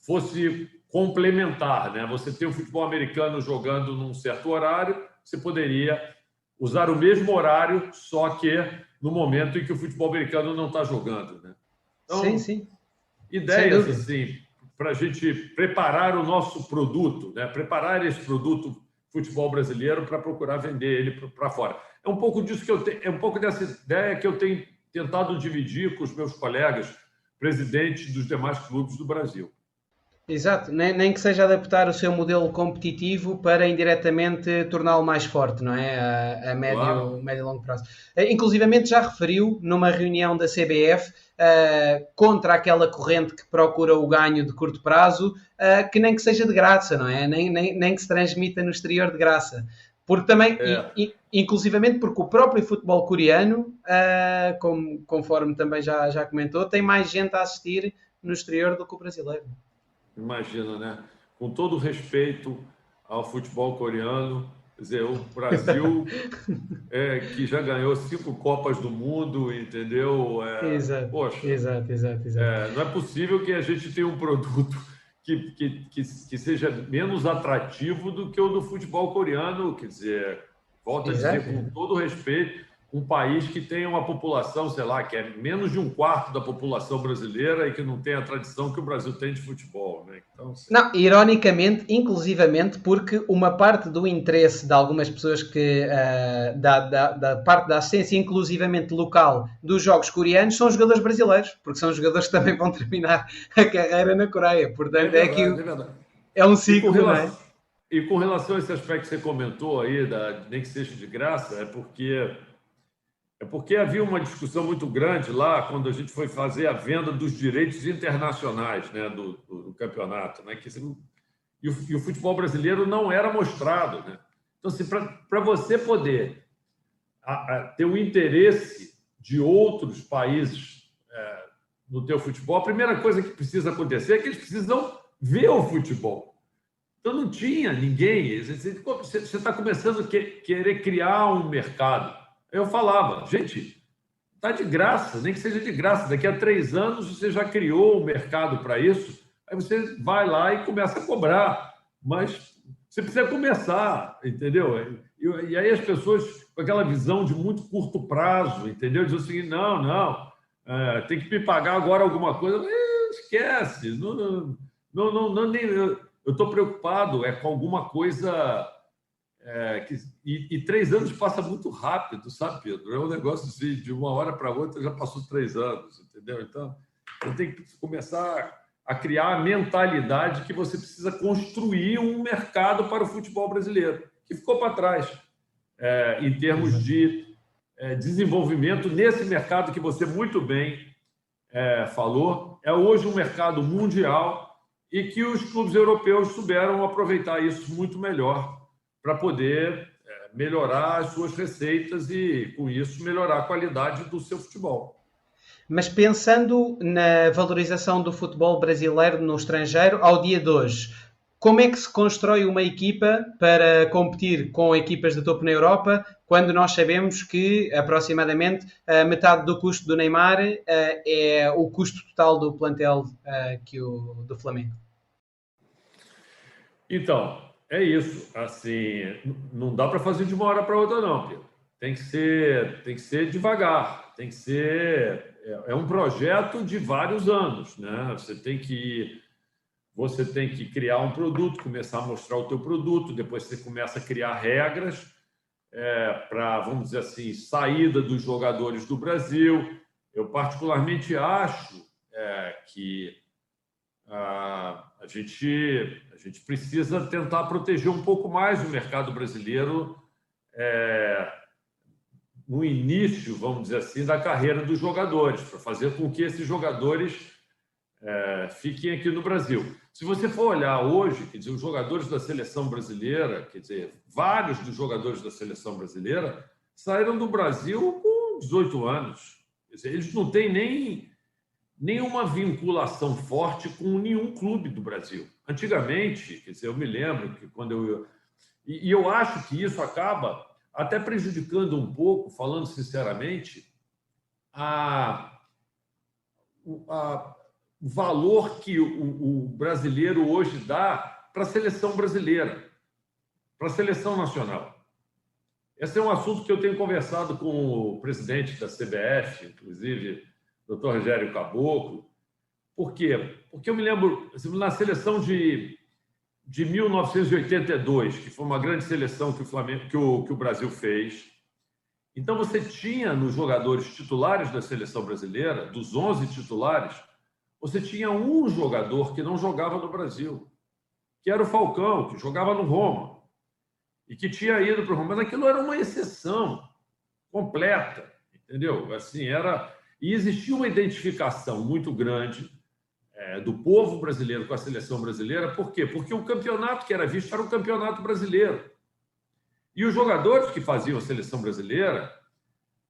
[SPEAKER 2] fosse complementar, né? Você tem o futebol americano jogando num certo horário, você poderia usar o mesmo horário, só que no momento em que o futebol americano não está jogando, né?
[SPEAKER 1] Então, sim.
[SPEAKER 2] Ideias assim para a gente preparar o nosso produto, né? Preparar esse produto futebol brasileiro para procurar vender ele para fora. É um pouco disso que eu tenho, é um pouco dessa ideia que eu tenho tentado dividir com os meus colegas presidentes dos demais clubes do Brasil.
[SPEAKER 1] Exato, nem que seja adaptar o seu modelo competitivo para indiretamente torná-lo mais forte, não é? A médio e longo prazo. Inclusivamente já referiu numa reunião da CBF contra aquela corrente que procura o ganho de curto prazo, que nem que seja de graça, não é? Nem que se transmita no exterior de graça. Porque também, inclusivamente porque o próprio futebol coreano, conforme também já comentou, tem mais gente a assistir no exterior do que o brasileiro.
[SPEAKER 2] Imagina, né? Com todo respeito ao futebol coreano, quer dizer, o Brasil que já ganhou 5 Copas do Mundo, entendeu?
[SPEAKER 1] Exato.
[SPEAKER 2] Poxa,
[SPEAKER 1] Exato.
[SPEAKER 2] não é possível que a gente tenha um produto que seja menos atrativo do que o do futebol coreano. Quer dizer, volto a dizer, com todo respeito, um país que tem uma população, sei lá, que é menos de um quarto da população brasileira e que não tem a tradição que o Brasil tem de futebol, né? Então, assim...
[SPEAKER 1] Não, ironicamente, inclusivamente, porque uma parte do interesse de algumas pessoas que da parte da assistência inclusivamente local dos jogos coreanos são jogadores brasileiros, porque são jogadores que também vão terminar a carreira na Coreia. Portanto,
[SPEAKER 2] é verdade.
[SPEAKER 1] É um ciclo, não é?
[SPEAKER 2] E com relação a esse aspecto que você comentou aí, nem que seja de graça, é porque havia uma discussão muito grande lá quando a gente foi fazer a venda dos direitos internacionais, né, do campeonato, né, e o futebol brasileiro não era mostrado, né? Então, assim, para você poder ter o interesse de outros países no teu futebol, a primeira coisa que precisa acontecer é que eles precisam ver o futebol. Então, não tinha ninguém. Você está começando a querer criar um mercado. Eu falava, gente, está de graça, nem que seja de graça. Daqui a 3 anos você já criou um mercado para isso, aí você vai lá e começa a cobrar. Mas você precisa começar, entendeu? E aí as pessoas, com aquela visão de muito curto prazo, entendeu? Dizem o seguinte, não, tem que me pagar agora alguma coisa. Esquece, nem, eu estou preocupado com alguma coisa... E 3 anos passa muito rápido, sabe, Pedro? É um negócio assim, de uma hora para outra já passou 3 anos, entendeu? Então, você tem que começar a criar a mentalidade que você precisa construir um mercado para o futebol brasileiro, que ficou para trás, em termos de desenvolvimento nesse mercado que você muito bem falou. É hoje um mercado mundial e que os clubes europeus souberam aproveitar isso muito melhor para poder melhorar as suas receitas e, com isso, melhorar a qualidade do seu futebol.
[SPEAKER 1] Mas pensando na valorização do futebol brasileiro no estrangeiro, ao dia de hoje, como é que se constrói uma equipa para competir com equipas de topo na Europa, quando nós sabemos que aproximadamente metade do custo do Neymar é o custo total do plantel do Flamengo?
[SPEAKER 2] Então... É isso, assim, não dá para fazer de uma hora para outra, não, Pedro. Tem que ser devagar, tem que ser... É um projeto de vários anos, né? Você tem que criar um produto, começar a mostrar o teu produto, depois você começa a criar regras para, vamos dizer assim, saída dos jogadores do Brasil. Eu particularmente acho que a gente precisa tentar proteger um pouco mais o mercado brasileiro no início, vamos dizer assim, da carreira dos jogadores, para fazer com que esses jogadores fiquem aqui no Brasil. Se você for olhar hoje, quer dizer, os jogadores da seleção brasileira, quer dizer, vários dos jogadores da seleção brasileira saíram do Brasil com 18 anos. Quer dizer, eles não têm nenhuma vinculação forte com nenhum clube do Brasil. Antigamente, quer dizer, eu me lembro que quando eu acho que isso acaba até prejudicando um pouco, falando sinceramente, o valor que o brasileiro hoje dá para a seleção brasileira, para a seleção nacional. Esse é um assunto que eu tenho conversado com o presidente da CBF, inclusive, Dr. Rogério Caboclo. Por quê? Porque eu me lembro, na seleção de 1982, que foi uma grande seleção que o Brasil fez. Então, você tinha nos jogadores titulares da seleção brasileira, dos 11 titulares, você tinha um jogador que não jogava no Brasil, que era o Falcão, que jogava no Roma, e que tinha ido para o Roma. Mas aquilo era uma exceção completa, entendeu? Assim, E existia uma identificação muito grande do povo brasileiro com a seleção brasileira. Por quê? Porque o campeonato que era visto era o campeonato brasileiro. E os jogadores que faziam a seleção brasileira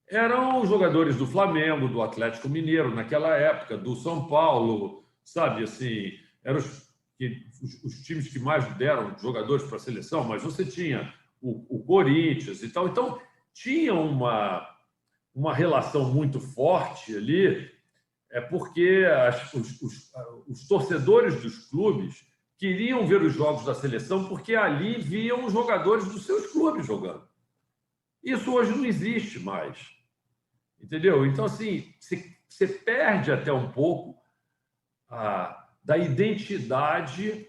[SPEAKER 2] eram os jogadores do Flamengo, do Atlético Mineiro, naquela época, do São Paulo, sabe? Assim, eram os times que mais deram jogadores para a seleção, mas você tinha o Corinthians e tal. Então, tinha uma relação muito forte ali é porque os torcedores dos clubes queriam ver os jogos da seleção porque ali viam os jogadores dos seus clubes jogando. Isso hoje não existe mais. Entendeu? Então, assim, você perde até um pouco da identidade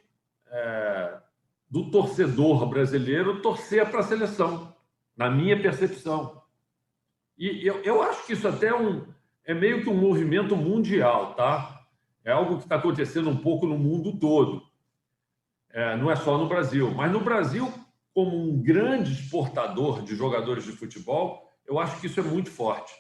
[SPEAKER 2] do torcedor brasileiro torcer para a seleção, na minha percepção. E eu acho que isso até é meio que um movimento mundial, tá? É algo que está acontecendo um pouco no mundo todo. Não é só no Brasil. Mas no Brasil, como um grande exportador de jogadores de futebol, eu acho que isso é muito forte.